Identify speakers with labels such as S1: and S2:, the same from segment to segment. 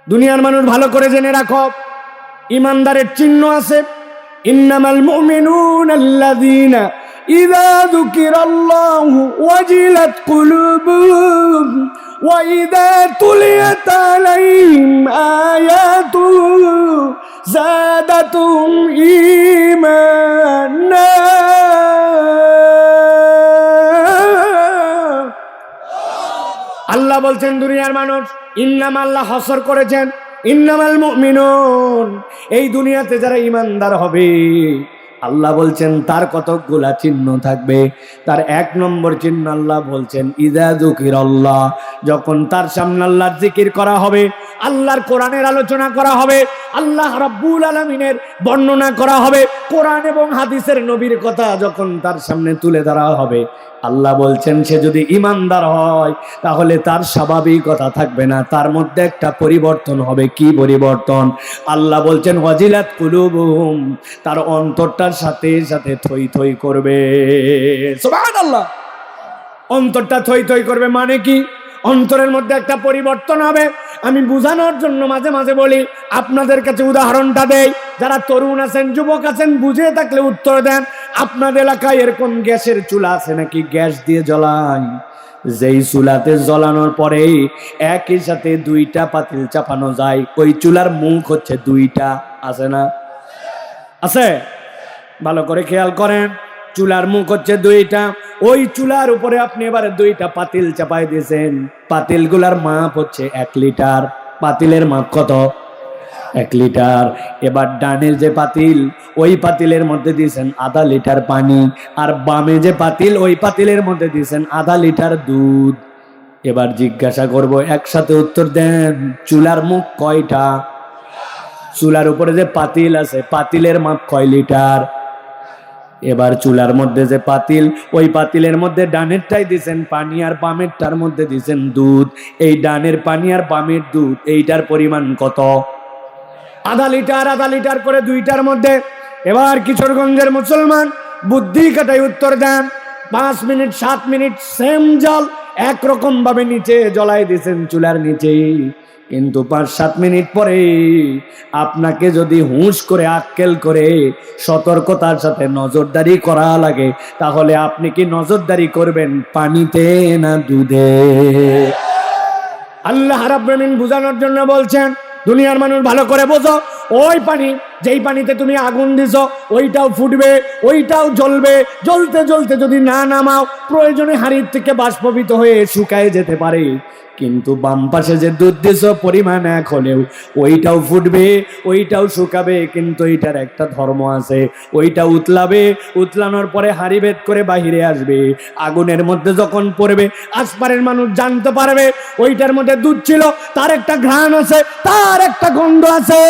S1: দুনিয়ার মানুষ ভালো করে জেনে রাখো, ইমানদারের চিহ্ন আছে। ইন্নামাল মুমিনুনা আল্লাযীনা ইযা যুকিরাল্লাহু ওয়াজিলাত কুলুবুহুম ওয়া ইযা তুলিয়াত আলাইহিম আয়াতুহু যাদাতুহুম ঈমানা। আল্লাহ বলছেন দুনিয়ার মানুষ, ইন্নামাল, আল্লাহ হসর করেছেন ইন্নামাল মুমিনুন, এই দুনিয়াতে যারা ইমানদার হবে আল্লাহ বলছেন তার কতগুলা চিহ্ন থাকবে। তার এক নম্বর চিহ্ন আল্লাহ বলছেন ইযা যুকিরাল্লাহ, যখন তার সামনে আল্লাহর জিকির করা হবে, আল্লাহর কোরআনের আলোচনা করা হবে, আল্লাহ রাব্বুল আলামিনের বর্ণনা করা হবে, কোরআন এবং হাদিসের নবীর কথা যখন তার সামনে তুলে ধরা হবে, আল্লাহ বলছেন সে যদি ইমানদার হয় তাহলে তার স্বাভাবিকতা থাকবে না, তার মধ্যে একটা পরিবর্তন হবে। কি পরিবর্তন? আল্লাহ বলছেন ওয়াজিলাত কুলুবুহুম, তার অন্তরটার সাথে সাথে থই থই করবে। সুবহানাল্লাহ। অন্তরটা থই থই করবে মানে কি? অন্তরের মধ্যে একটা পরিবর্তন হবে। আমি বোঝানোর জন্য মাঝে মাঝে বলি, আপনাদের কাছে উদাহরণটা দেই, যারা তরুণ আছেন, যুবক আছেন, বুঝে থাকলে উত্তর দেন। আপনাদের এলাকায় এরকম গ্যাসের চুলা আছে নাকি? গ্যাস দিয়ে জ্বলায়, যেই চুলাতে জ্বলানোর পরে একই সাথে দুইটা পাতিল চাপানো যায়, ওই চুলার মুখ হচ্ছে দুইটা, আছে না? আছে? ভালো করে খেয়াল করেন, চুলার মুখ হচ্ছে দুইটা। ওই চুলার উপরে আপনি এবারে দুইটা পাতিল চাপাই দিয়েছেন, পাতিলগুলার মাপ হচ্ছে 1 লিটার। পাতিলের মাপ কত? 1 লিটার। এবার ডানের যে পাতিল, ওই পাতিলের মধ্যে দিয়েছেন আধা লিটার পানি, আর বামে যে পাতিল, ওই পাতিলের মধ্যে দিয়েছেন আধা লিটার দুধ। এবার জিজ্ঞাসা করব, একসাথে উত্তর দেন, চুলার মুখ কয়টা? চুলার উপরে যে পাতিল আছে, পাতিলের মাপ কয় লিটার? এবার চুলার মধ্যে যে পাতিল, ওই পাতিলের মধ্যে ডানেরটাই দিছেন পানি আর বামেরটার মধ্যে দিছেন দুধ। এই ডানের পানি আর বামের দুধ, এইটার পরিমাণ কত? আধা লিটার। আধা লিটার করে দুইটার মধ্যে। এবার কিশোরগঞ্জের মুসলমান বুদ্ধি কাটাই উত্তর দেন। 5 মিনিট 7 মিনিট সেম জল একরকম ভাবে নিচে জ্বলাই দিছেন চুলার নিচে, কিন্তু 5-7 মিনিট পরে আপনাকে যদি হুঁশ করে, আক্কেল করে, সতর্কতার সাথে নজরদারি করা লাগে, তাহলে আপনি কি নজরদারি করবেন পানিতে না দুধে? আল্লাহ রাব্বুল আলামিন বুঝানোর জন্য বলছেন, দুনিয়ার মানুষ ভালো করে বোঝো, ওই পানি, যেই পানিতে তুমি আগুন দিছো, ওইটাও ফুটবে, ওইটাও জ্বলবে। জ্বলতে জ্বলতে যদি না নামাও, প্রয়োজনে হাড়ির থেকে বাষ্পীভূত হয়ে শুকায় যেতে পারে। কিন্তু বাম পাশে যে দুধ দিছো পরিমাণ এক হলেও, ওইটাও ফুটবে, ওইটাও শুকাবে, কিন্তু এইটার একটা ধর্ম আছে। ওইটা উতলাবে, উতলানোর পরে হাড়ি ভেদ করে বাহিরে আসবে। আগুনের মধ্যে যখন পড়বে, আশপাশের মানুষ জানতে পারবে ওইটার মধ্যে দুধ ছিল, তার একটা ঘ্রাণ আছে, তার একটা গন্ধ আছে।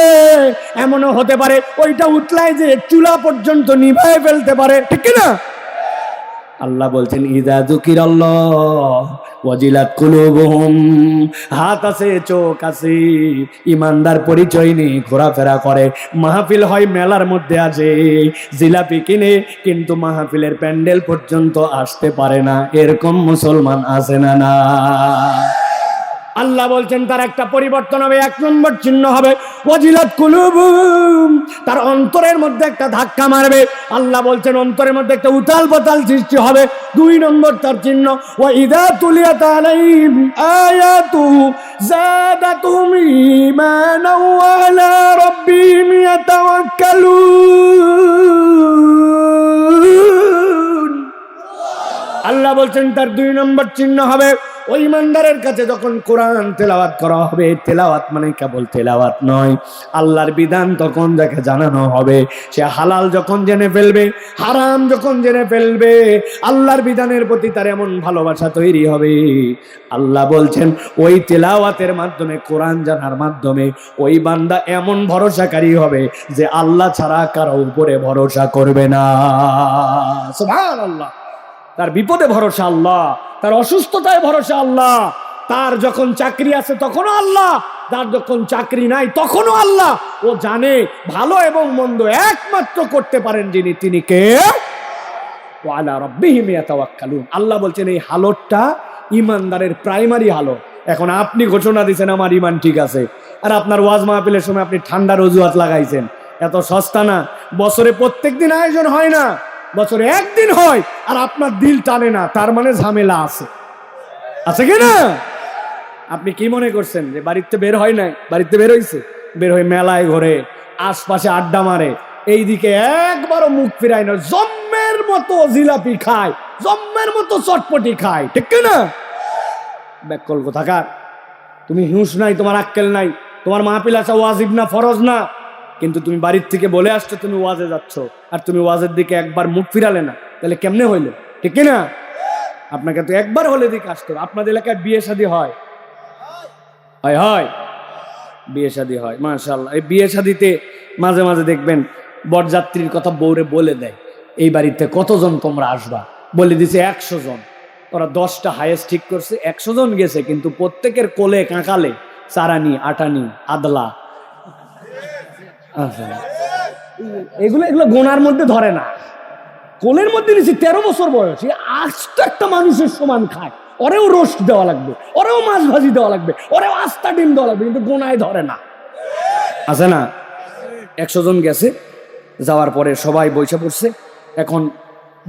S1: এমনও হতে পারে ওইটা উতলায় যে চুলা পর্যন্ত নিভায়ে ফেলতে পারে, ঠিক কিনা? আল্লাহ বলছেন ইযা যুকিরাল্লাহ ওয়াজিলাত কুলুবুহুম, হাত আছে, চোখ আছে, ইমানদার পরিচয় নেই, ঘোরাফেরা করে, মাহফিল হয়, মেলার মধ্যে আছে, জিলাপি কিনে, কিন্তু মাহফিলের প্যান্ডেল পর্যন্ত আসতে পারে না। এরকম মুসলমান আছে না? না। আল্লাহ বলছেন তার একটা পরিবর্তন হবে। 1 নম্বর চিহ্ন হবে ওয়াজিলাত কুলুবুহুম, তার অন্তরের মধ্যে একটা ধাক্কা মারবে। আল্লাহ বলছেন অন্তরের মধ্যে একটা উতাল পাতাল সৃষ্টি হবে। 2 নম্বর তার চিহ্ন ওয়া ইযা তুলিয়াত আলাইহিম আয়াতুহু যাদাতুহুম ঈমানান ওয়া আলা রাব্বিহিম ইয়াতাওয়াক্কালুন। আল্লাহ বলছেন তার 2 নম্বর চিহ্ন হবে, ওই ইমানদারের কাছে যখন কোরআন তেলাওয়াত করা হবে, তেলাওয়াত মানে কেবল তেলাওয়াত নয়, আল্লাহর বিধান তখন যাকে জানানো হবে, সে হালাল যখন জেনে ফেলবে, হারাম যখন জেনে ফেলবে, আল্লাহর বিধানের প্রতি তার এমন ভালোবাসা তৈরি হবে। আল্লাহ বলছেন ওই তেলাওয়াতের মাধ্যমে, কোরআন জানার মাধ্যমে ওই বান্দা এমন ভরসাকারী হবে যে আল্লাহ ছাড়া কারো উপরে ভরসা করবে না। সুবহানাল্লাহ। তার বিপদে ভরসা আল্লাহ, তার অসুস্থতায় ভরসা আল্লাহ, তার যখন চাকরি আছে তখনও আল্লাহ, তার যখন চাকরি নাই তখনও আল্লাহ। ও জানে ভালো এবং মন্দ একমাত্র করতে পারেন যিনি, তিনি কে? ওয়া আলা রাব্বিহিম ইয়াতাওয়াক্কালুন। আল্লাহ বলছেন এই হালতটা ইমানদারের প্রাইমারি হালত। এখন আপনি ঘোষণা দিচ্ছেন আমার ইমান ঠিক আছে, আর আপনার ওয়াজ মাহফিলের সময় আপনি ঠান্ডার অজুহাত লাগাইছেন। এত সস্তা না। বছরে প্রত্যেকদিন আয়োজন হয় না, বছরে একদিন হয়, আর আপনার দিল টানে না, তার মানে ঝামেলা আছে, আছে কি না? আপনি কি মনে করছেন যে বাড়িতে বের হয় নাই? বাড়িতে বের হইছে, বের হয়ে মেলায় ঘোরে, আশপাশে আড্ডা মারে, এইদিকে একবারও মুখ ফিরায় না, জম্মের মতো জিলাপি খায়, জম্মের মতো চটপটি খায়, ঠিক না? ব্যাককল কোথাকার। তুমি হুঁশ নাই, তোমার আক্কেল নাই, তোমার মাহফিল আসা ওয়াজিব না, ফরজ না, কিন্তু তুমি বাড়ির থেকে বলে আসছো তুমি ওয়াজে যাচ্ছ, আর তুমি ওয়াজের দিকে একবার মুখ ফিরালে না, তাহলে কেমনে হইলো? ঠিক না? আপনাকে তো একবার হলে দিকে আসতো। আপনাদের এলাকায় বিয়ে শাদী হয়? হয় হয়, বিয়ে শাদী হয়, মাশাআল্লাহ। এই বিয়ে শাদীতে মাঝে মাঝে দেখবেন বরযাত্রীর কথা বউরে বলে দেয়, এই বাড়িতে কতজন তোমরা আসবা? বলে দিছে 100 জন। ওরা 10টা হাইয়েস্ট ঠিক করছে, 100 জন গেছে, কিন্তু প্রত্যেকের কোলে কাঁকালে চারানি, আটানি, আদলা, এগুলো গোনার মধ্যে ধরে না। কোলের মধ্যে নিচে 13 বছর বয়স, আজ তো একটা মানুষের সমান খায়, ওরেও রোস্ট দেওয়া লাগবে, ওরেও মাছ ভাজি দেওয়া লাগবে, ওরেও আস্তা ডিম দেওয়া লাগবে, কিন্তু গোনায় ধরে না, আছে না? 100 জন গেছে, যাওয়ার পরে সবাই বইসা পড়ছে। এখন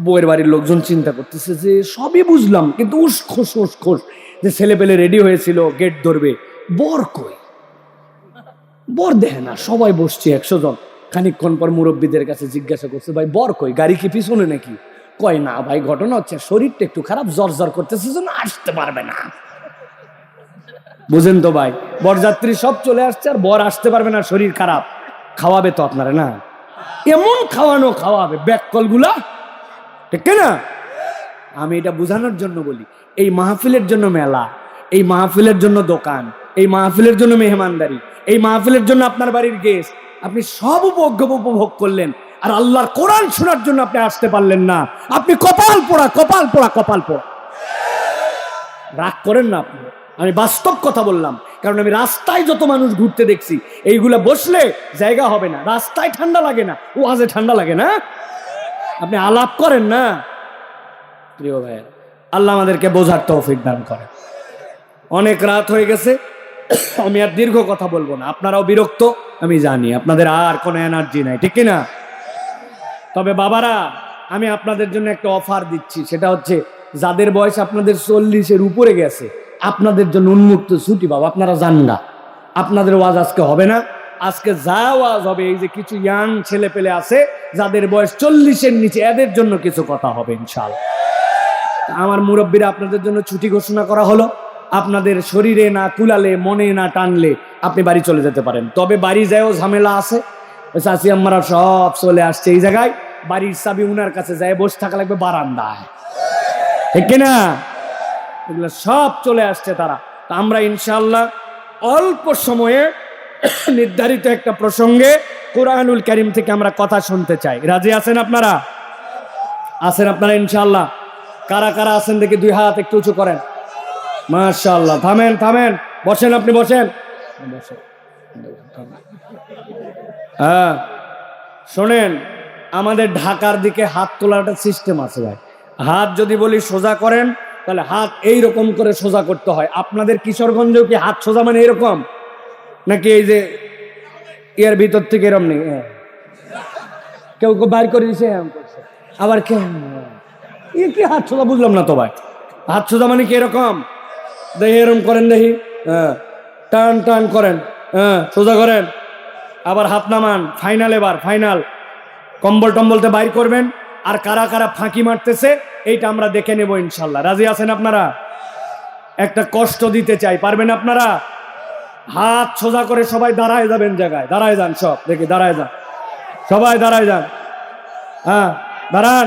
S1: বউয়ের বাড়ির লোকজন চিন্তা করতেছে যে সবই বুঝলাম, কিন্তু উস খোস যে ছেলে পেলে রেডি হয়েছিল গেট ধরবে, বর কই? বর দেখে না। সবাই বসছে 100 জন। খানিকক্ষণ পর মুরব্বীদের কাছে জিজ্ঞাসা করছে, ভাই বর কই? গাড়ি কি পিছনে নাকি? কয় না ভাই, ঘটনা হচ্ছে শরীরটা একটু খারাপ, জ্বর করতেছে, জন্য আসতে পারবে না। বুঝেন তো ভাই, বরযাত্রী সব চলে আসছে আর বর আসতে পারবে না, শরীর খারাপ। খাওয়াবে তো আপনারা না? এমন খাওয়াবে ব্যাককল গুলা, ঠিক না? আমি এটা বোঝানোর জন্য বলি, এই মাহফিলের জন্য মেলা, এই মাহফিলের জন্য দোকান, এই মাহফিলের জন্য মেহমানদারি, এই মাহফিলের জন্য আপনার বাড়ির গেস্ট, আপনি সব উপভোগ করলেন, আর আল্লাহর কোরআন শোনার জন্য আপনি আসতে পারলেন না। আপনি কপাল পোড়া। রাগ করেন না আপনি, আমি বাস্তব কথা বললাম, কারণ আমি রাস্তায় যত মানুষ ঘুরতে দেখছি, এইগুলা বসলে জায়গা হবে না, রাস্তায় ঠান্ডা লাগে না, ওয়াজে ঠান্ডা লাগে না, আপনি আলাপ করেন না। প্রিয় ভাই, আল্লাহ আমাদেরকে বোঝার তৌফিক দান করেন। অনেক রাত হয়ে গেছে, আমি আর দীর্ঘ কথা বলবো না, আপনারাও বিরক্ত, আমি জানি আপনাদের আর কোনো এনার্জি নাই, ঠিক না? তবে বাবারা, আমি আপনাদের জন্য একটা অফার দিচ্ছি, সেটা হচ্ছে যাদের বয়স আপনাদের 40-এর উপরে গেছে, আপনাদের জন্য উন্মুক্ত ছুটি বাবা, আপনারা যান না, আপনাদের ওয়াজ আজকে হবে না। আজকে যা ওয়াজ হবে, এই যে কিছু ইয়াং ছেলে পেলে আছে যাদের বয়স 40-এর নিচে, এদের জন্য কিছু কথা হবে ইনশাআল্লাহ। আমার মুরব্বীরা আপনাদের জন্য ছুটি ঘোষণা করা হলো। আপনাদের শরীরে না কুলালে, মনে না টানলে আপনি বাড়ি চলে যেতে পারেন। তবে বাড়ি যায়ও ঝামেলা আছে, চাচি আম্মারা সব চলে আসছে এই জায়গায়, বাড়ির চাবি উনার কাছে যায়, বসে থাকা লাগবে বারান্দায়, ঠিক না? এগুলো সব চলে আসছে তারা। তা আমরা ইনশাআল্লাহ অল্প সময়ে নির্ধারিত একটা প্রসঙ্গে কোরআনুল কারীম থেকে আমরা কথা শুনতে চাই। রাজি আছেন আপনারা? আছেন আপনারা ইনশাআল্লাহ? কারা কারা আছেন দেখি 2 হাত একটু উঁচু করেন। মাশাআল্লাহ। থামেন, বসেন, আপনি বসেন। হ্যাঁ, শোনেন, আমাদের ঢাকার দিকে হাত তোলার একটা সিস্টেম আছে ভাই। হাত যদি বলি সোজা করেন, তাহলে হাত এইরকম করে সোজা করতে হয়। আপনাদের কিশোরগঞ্জেও কি হাত সোজা মানে এরকম, নাকি এই যে এর ভিতর থেকে এরকম নেই? কেউ বাইর করে দিছে, আবার কে কি হাত সোজা বুঝলাম না তো ভাই। হাত সোজা মানে কি এরকম? দেখি এরকম করেন, দেখি, হ্যাঁ, টান করেন, হ্যাঁ, সোজা করেন, আবার হাত নামান। ফাইনাল, এবার ফাইনাল, কম্বল টম্বলতে বাইর করবেন। আর কারা কারা ফাঁকি মারতেছে এইটা আমরা দেখে নেব ইনশাল্লাহ। রাজি আছেন আপনারা? একটা কষ্ট দিতে চাই, পারবেন আপনারা? হাত সোজা করে সবাই দাঁড়ায় যাবেন জায়গায়, দাঁড়ায় যান, সব দেখি দাঁড়ায় যান, সবাই দাঁড়ায় যান। হ্যাঁ, দাঁড়ান,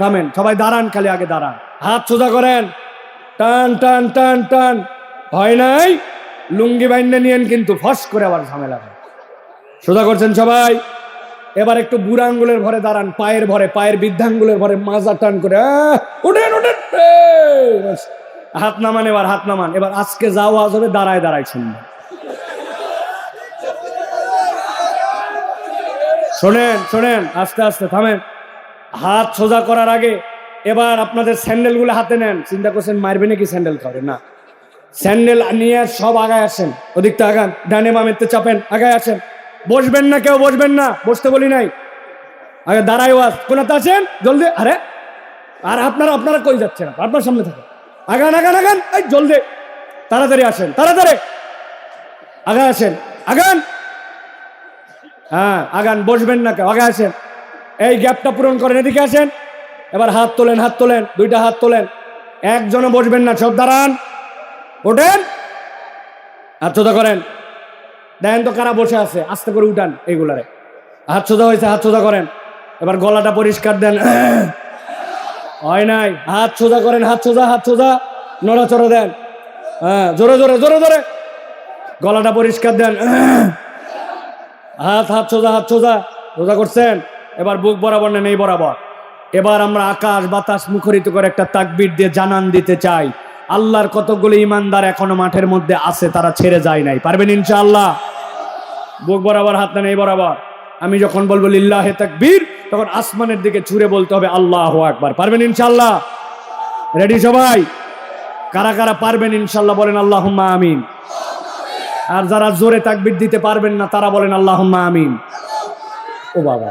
S1: থামেন, সবাই দাঁড়ান, খালি আগে দাঁড়ান, হাত সোজা করেন, টান। হয় নাই, লুঙ্গি বাইন্ডে নিয়েন, কিন্তু ফস করে আবার ঝামেলা হয়। সোজা করছেন সবাই? এবার একটু বুড়া আঙ্গুলের ভরে দাঁড়ান, পায়ের বৃদ্ধাঙ্গুলের ভরে মাজা টান করে উঠেন। হাত নামান, এবার হাত নামান। এবার আজকে যা ওয়াজ হবে দাঁড়ায় শুনবেন। শোনেন, আস্তে থামেন। হাত সোজা করার আগে এবার আপনাদের স্যান্ডেলগুলো হাতে নেন। চিন্তা করছেন মারবে নাকি স্যান্ডেল খাবে? না, স্যান্ডেল নিয়ে সব আগায় আসেন, ওদিকটা আগান, ডানে বামেতে চাপেন, আগায় আসেন। বসবেন না, কেউ বসবেন না, বসতে বলি নাই। আগে দাঁড়াই ওয়াজ, কোনাতে আসেন জলদি। আরে আর আপনারা কই যাচ্ছেন? আপনার সামনে থাকেন, আগান আগান আগান, এই জলদি তাড়াতাড়ি আসেন, তাড়াতাড়ি আগায় আসেন, আগান। হ্যাঁ আগান, বসবেন না কেউ, আগায় আসেন। এই গ্যাপটা পূরণ করেন, এদিকে আসেন। এবার হাত তোলেন, হাত তোলেন, দুইটা হাত তোলেন। একজনে বসবেন না, সব দাঁড়ান, ওঠেন, হাত সোজা করেন। দেখেন তো কারা বসে আছে, আস্তে করে উঠান এইগুলারে। হাত সোজা হয়েছে, হাত সোজা করেন। এবার গলাটা পরিষ্কার দেন, হয় নাই, হাত সোজা করেন, হাত সোজা, হাত সোজা, নড়াচড়া দেন। হ্যাঁ জোরে জোরে জোরে জোরে, গলাটা পরিষ্কার দেন। হাত হাত সোজা, হাত সোজা, সোজা করছেন। এবার বুক বরাবর নেন, এই বরাবর। এবার আমরা আকাশ বাতাস মুখরিত করে একটা তাকবীর দিয়ে জানান দিতে চাই, আল্লাহর কতগুলো ইমানদার এখনো মাঠের মধ্যে আছে, তারা ছেড়ে যায় নাই। পারবেন ইনশাআল্লাহ? বুক বরাবর হাত নেন, এই বরাবর। আমি যখন বলবো লিল্লাহে তাকবীর, তখন আসমানের দিকে ছুঁড়ে বলতে হবে আল্লাহু আকবার। পারবেন ইনশাআল্লাহ? রেডি সবাই? কারা কারা পারবেন ইনশাআল্লাহ বলেন আল্লাহুম্মা আমিন। আর যারা জোরে তাকবীর দিতে পারবেন না, তারা বলেন আল্লাহুম্মা আমিন। ও বাবা,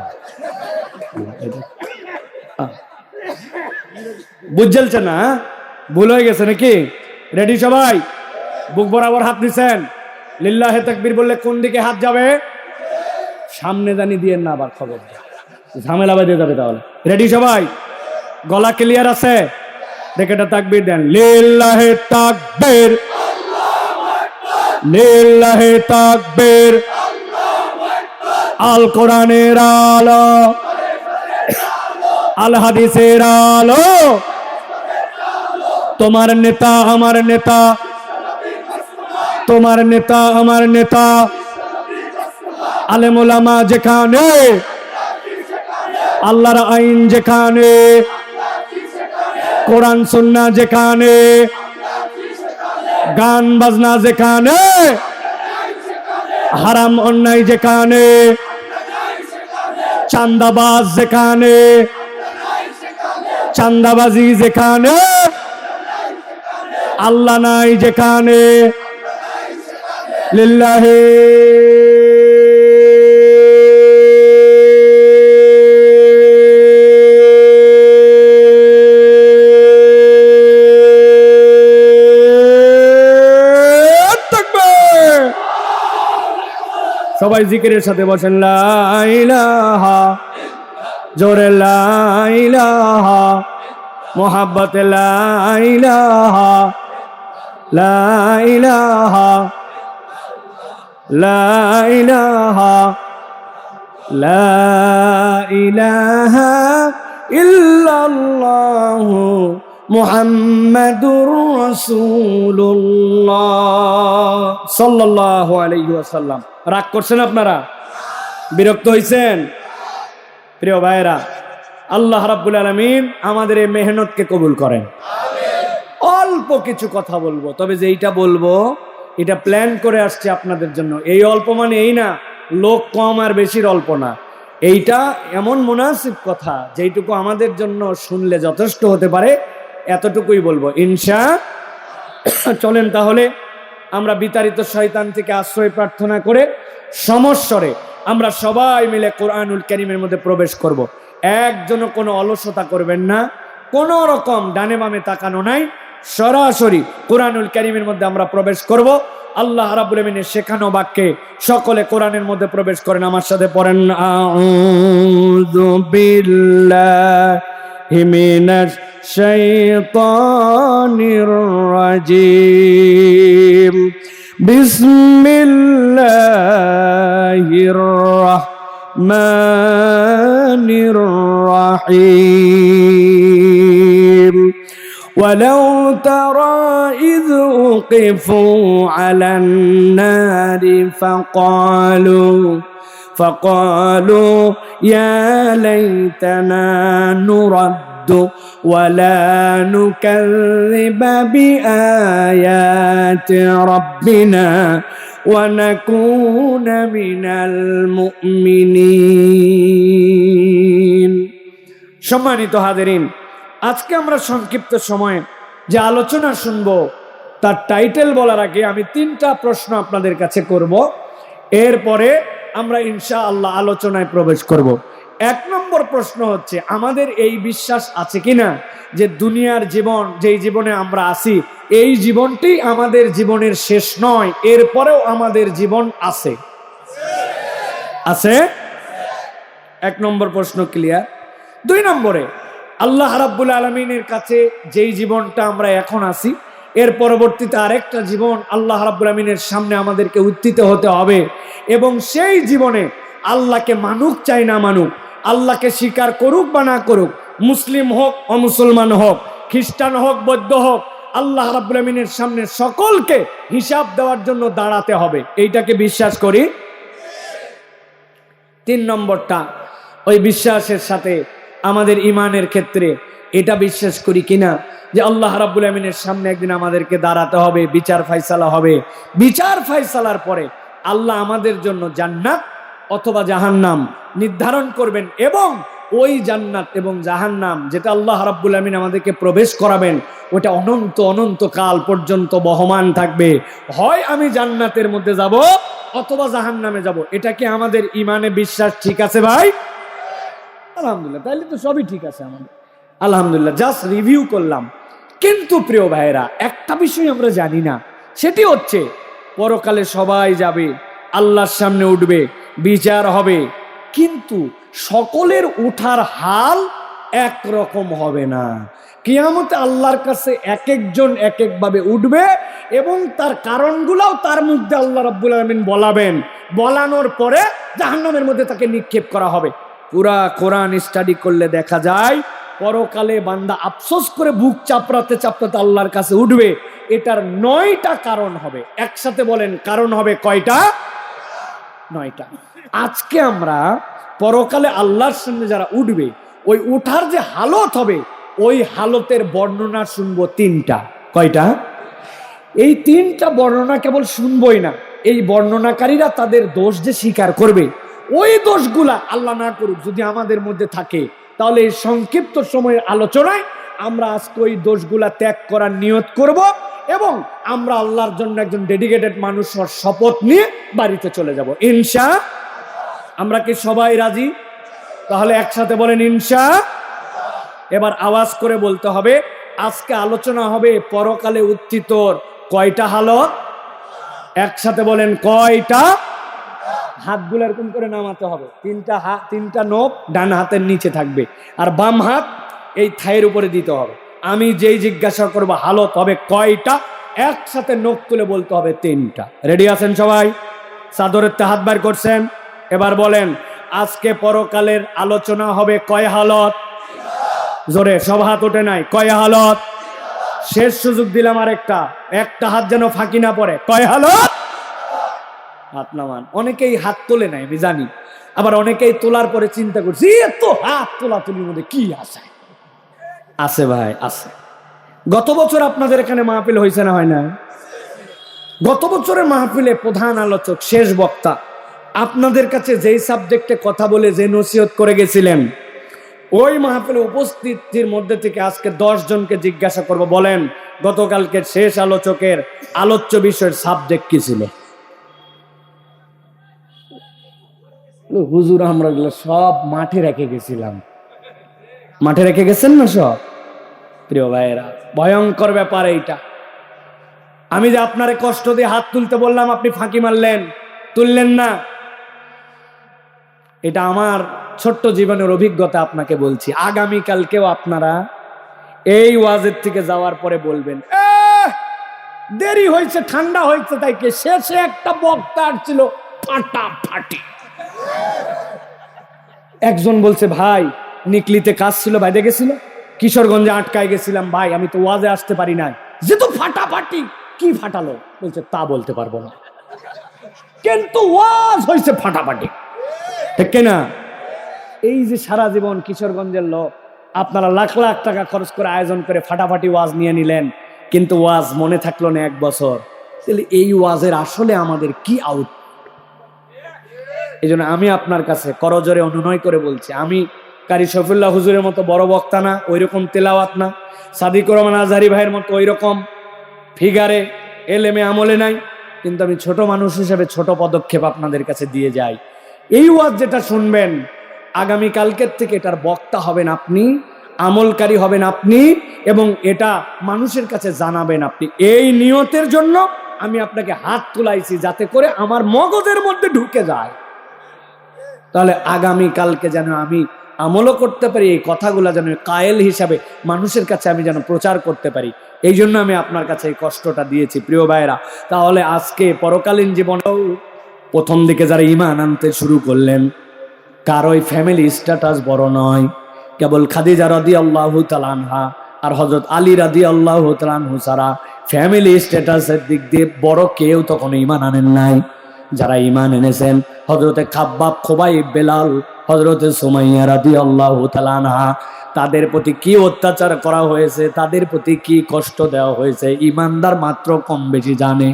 S1: বুঝছেন না? ভুল হয়ে গেছে নাকি? রেডি সবাই? বুক বরাবর হাত দিছেন। লিল্লাহে তাকবীর বললে কোন দিকে হাত যাবে? সামনে জানি দিয়েন না, আবার খবর ঝামেলা বেঁধে যাবে তাহলে। রেডি সবাই? গলা ক্লিয়ার আছে? দেখে এটা তাকবীর দেন, লিল্লাহে তাকবীর, লিল্লাহে তাকবীর। আল কোরআনের আলো, আল হাদিসের আলো, তোমার নেতা আমার নেতা, তোমার নেতা আমার নেতা। আলেম ওলামা যেখানে, আল্লাহর আইন যেখানে, কোরআন সুন্নাহ যেখানে, গান বাজনা যেখানে, হারাম অন্যায় যেখানে, চান্দাবাজ যেখানে, চান্দাবাজি যেখানে, আল্লাহ নাই যেখানে, লিল্লাহে তাকবীর। সবাই জিকিরের সাথে বসেন, লা ইলাহা, জোরে লা ইলাহা, মোহাব্বতে লা ইলাহা, লা ইলাহা, লা ইলাহা, লা ইলাহা ইল্লাল্লাহু মুহাম্মাদুর রাসূলুল্লাহ সাল্লাল্লাহু আলাইহি ওয়াসাল্লাম। রাগ করছেন আপনারা? বিরক্ত হইছেন? প্রিয় ভাইরা, আল্লাহ রাব্বুল আলামিন আমাদের এই মেহনতকে কবুল করেন। অল্প কিছু কথা বলবো, তবে যেইটা বলবো এটা প্ল্যান করে আসছে আপনাদের জন্য। এই অল্প মানে এই না লোক কম আর বেশির অল্প না, এইটা এমন মুনাসিব কথা যেইটুকু আমাদের জন্য শুনলে যথেষ্ট হতে পারে, এতটুকুই বলবো ইনশা। চলেন তাহলে আমরা বিতাড়িত শয়তান থেকে আশ্রয় প্রার্থনা করে সমস্বরে আমরা সবাই মিলে কোরআনুল কারীমের মধ্যে প্রবেশ করব। একজনও কোনো অলসতা করবেন না, কোনো রকম ডানে বামে তাকানো নাই, সরাসরি কোরআনুল কারীমের মধ্যে আমরা প্রবেশ করব। আল্লাহ রাব্বুল আমিনের শেখানো বাক্যে সকলে কোরআনের মধ্যে প্রবেশ করেন। আমার সাথে পড়েন, আউযু বিল্লাহি মিনাশ শাইতানির রাজীম, বিসমিল্লাহির রাহমানির রাহিম। ولو ترى إذ وقفوا على النار فقالوا يا ليتنا نرد ولا نكذب بآيات ربنا ونكون من المؤمنين। সম্মানিত হাজিরিন, আজকে আমরা সংক্ষিপ্ত সময়ে যে আলোচনা শুনবো, তার টাইটেল বলার আগে আমি 3টা প্রশ্ন আপনাদের কাছে করব, এরপরে আমরা ইনশাআল্লাহ আলোচনায় প্রবেশ করব। 1 নম্বর প্রশ্ন হচ্ছে, আমাদের এই বিশ্বাস আছে কিনা যে দুনিয়ার জীবন, যেই জীবনে আমরা আছি, এই জীবনটি আমাদের জীবনের শেষ নয়, এরপরেও আমাদের জীবন আছে? আছে? 1 নম্বর প্রশ্ন ক্লিয়ার। 2 নম্বরে, আল্লাহ রাব্বুল আলামিনের কাছে যেই জীবনটা আমরা এখন আছি, এর পরবর্তীতে আরেকটা জীবন আল্লাহ রাব্বুল আলামিনের সামনে আমাদেরকে উত্থিত হতে হবে, এবং সেই জীবনে আল্লাহকে মানুক চাই না মানুক, আল্লাহকে স্বীকার করুক বা না করুক, মুসলিম হোক অমুসলমান হোক, খ্রিস্টান হোক বৌদ্ধ হোক, আল্লাহ রাব্বুল আলামিনের সামনে সকলকে হিসাব দেওয়ার জন্য দাঁড়াতে হবে। এইটাকে বিশ্বাস করি। 3 নম্বরটা, ওই বিশ্বাসের সাথে আমাদের ইমানের ক্ষেত্রে এটা বিশ্বাস করি কিনা যে আল্লাহ রাব্বুল আলামিনের সামনে একদিন আমাদেরকে দাঁড়াতে হবে, বিচার ফায়সালা হবে, বিচার ফায়সালার পরে আল্লাহ আমাদের জন্য জান্নাত অথবা জাহান্নাম নির্ধারণ করবেন, এবং ওই জান্নাত এবং জাহান্নাম যেটা আল্লাহ রাব্বুল আলামিন আমাদেরকে প্রবেশ করাবেন, ওটা অনন্ত অনন্ত কাল পর্যন্ত বহমান থাকবে। হয় আমি জান্নাতের মধ্যে যাব অথবা জাহান্নামে যাব। এটা কি আমাদের ইমানে বিশ্বাস ঠিক আছে ভাই? আলহামদুলিল্লাহ, তাহলে তো সবই ঠিক আছে আমাদের, আলহামদুলিল্লাহ। জাস্ট রিভিউ করলাম। কিন্তু প্রিয় ভাইয়েরা, একটা বিষয় আমরা জানি না, সেটি হচ্ছে পরকালে সবাই যাবে, আল্লাহর সামনে উঠবে, বিচার হবে, কিন্তু সকলের উঠার হাল একরকম হবে না। কিয়ামতে আল্লাহর কাছে এক একজন এক একভাবে উঠবে, এবং তার কারণগুলোও তার মধ্যে আল্লাহ রাব্বুল আলামিন বলাবেন। বলানোর পরে জাহান্নামের মধ্যে তাকে নিক্ষেপ করা হবে। পুরা কোরআন স্টাডি করলে দেখা যায় পরকালে বান্দা আফসোস করে বুক চাপড়াতে চাপড়াতে আল্লাহর কাছে উঠবে। এটার 9টা কারণ হবে। একসাথে বলেন, কারণ হবে কয়টা? 9টা। আজকে আমরা পরকালে আল্লাহর সামনে যারা উঠবে, ওই উঠার যে হালত হবে, ওই হালতের বর্ণনা শুনবো 3টা। কয়টা? এই 3টা বর্ণনা কেবল শুনবই না, এই বর্ণনাকারীরা তাদের দোষ যে স্বীকার করবে, ওই দোষগুলা আল্লাহ না করুক যদি আমাদের মধ্যে থাকে, তাহলে এই সংক্ষিপ্ত সময়ের আলোচনায় আমরা আজকে ওই দোষগুলা ত্যাগ করার নিয়ত করব, এবং আমরা আল্লাহর জন্য একজন ডেডিকেটেড মানুষ হওয়ার শপথ নিয়ে বাড়িতে চলে যাব ইনশা। আমরা কি সবাই রাজি? তাহলে একসাথে বলেন ইনশা। এবার আওয়াজ করে বলতে হবে, আজকে আলোচনা হবে পরকালে উত্থিত কয়টা হালত। একসাথে বলেন, কয়টা? হাতগুলো এরকম করে নামাতে হবে। 3টা নখ ডান হাতের নিচে থাকবে, আর বাম হাত এই থাইয়ের উপরে দিতে হবে। আমি যেই জিজ্ঞাসা করবো হালত হবে কয়টা, একসাথে নখ তুলে বলতে হবে 3টা। রেডি আছেন সবাই? চাদরের হাত বার করছেন? এবার বলেন, আজকে পরকালের আলোচনা হবে কয় হালত? জোরে, সব হাত ওঠে নাই। কয় হালত? শেষ সুযোগ দিলাম একটা হাত যেন ফাঁকি না পড়ে। কয় হালত? হাত নামান। অনেকেই হাত তোলে নাই, আমি জানি। আবার অনেকেই তোলার পরে চিন্তা করছি, এত হাত তোলা তুলির মধ্যে কি আছে? আছে ভাই, আছে। গত বছর আপনাদের এখানে মাহফিল হয়েছে না হয় না? গত বছরের মাহফিলে প্রধান আলোচক, শেষ বক্তা, আপনাদের কাছে যেই সাবজেক্টে কথা বলে যে নসিহত করে গেছিলেন, ওই মাহফিলে উপস্থিতির মধ্যে থেকে আজকে 10 জনকে জিজ্ঞাসা করব, বলেন গতকালকে শেষ আলোচকের আলোচ্য বিষয়ের সাবজেক্ট কি ছিল? হুজুর, আমরা সব মাঠে রেখে গেছিলাম। মাঠে রেখে গেছেন না সব? প্রিয় ভাইয়েরা, ভয়ঙ্কর ব্যাপার এইটা। আমি যে আপনারে কষ্ট দিয়ে হাত তুলতে বললাম, আপনি ফাঁকি মারলেন, তুললেন না। এটা আমার ছোট্ট জীবনের অভিজ্ঞতা আপনাকে বলছি। আগামীকালকেও আপনারা এই ওয়াজের থেকে যাওয়ার পরে বলবেন, দেরি হয়েছে, ঠান্ডা হয়েছে, তাই কে শেষে একটা বক্তা ছিল ফাটাফাটি। একজন বলছে, ভাই নিকলিতে কাজ ছিল, বাইরে গেছিল, কিশোরগঞ্জে আটকায় গেছিলাম ভাই, আমি তো ওয়াজে আসতে পারি নাই। যে তো ফাটাফাটি, কি ফাটালো? বলছে তা বলতে পারবো না, কিন্তু ওয়াজ হয়েছে ফাটাফাটি। ঠিক না? এই যে সারা জীবন কিশোরগঞ্জের লোক, আপনারা লাখ লাখ টাকা খরচ করে আয়োজন করে ফাটাফাটি ওয়াজ নিয়ে নিলেন, কিন্তু ওয়াজ মনে থাকলো না 1 বছর। তাহলে এই ওয়াজের আসলে আমাদের কি আউট? এই জন্য আমি আপনার কাছে করজোরে অনুনয় করে বলছি, আমি কারি শফিউল্লাহ হুজুরের মতো বড় বক্তা না, ওই রকম তেলাওয়াত না, সাদিকুর রহমান আজহারি ভাইয়ের মতো ওই রকম ফিগারে এলেমে আমলে নাই, কিন্তু আমি ছোট মানুষ হিসেবে ছোট পদক্ষেপ আপনাদের কাছে দিয়ে যাই। এই ওয়াজ যেটা শুনবেন, আগামীকালকের থেকে এটার বক্তা হবেন আপনি, আমলকারী হবেন আপনি, এবং এটা মানুষের কাছে জানাবেন আপনি। এই নিয়তের জন্য আমি আপনাকে হাত তুলাইছি, যাতে করে আমার মগজের মধ্যে ঢুকে যায়, তাহলে আগামীকালকে যেন আমি আমলও করতে পারি, এই কথাগুলো যেন কায়েল হিসাবে মানুষের কাছে আমি যেন প্রচার করতে পারি। এই জন্য আমি আপনার কাছে এই কষ্টটা দিয়েছি প্রিয় ভাইরা। তাহলে আজকে পরকালীন জীবনেও প্রথম দিকে যারা ঈমান আনতে শুরু করলেন, কারোই ফ্যামিলি স্ট্যাটাস বড় নয়, কেবল খাদিজা রাদিয়াল্লাহু তাআলা আনহা আর হযরত আলী রাদিয়াল্লাহু তাআলা আনহু ছাড়া ফ্যামিলি স্ট্যাটাসের দিক দিয়ে বড় কেউ তখন ঈমান আনেন নাই। যারা ঈমান এনেছেন, হযরতে খাব্বাব, খুবাইব, বেলাল, হযরতে সুমাইয়া রাদিয়াল্লাহু তাআলা আনহা, তাদের প্রতি কি অত্যাচার করা হয়েছে, তাদের প্রতি কি কষ্ট দেওয়া হয়েছে, ঈমানদার মাত্র কম বেশি জানে।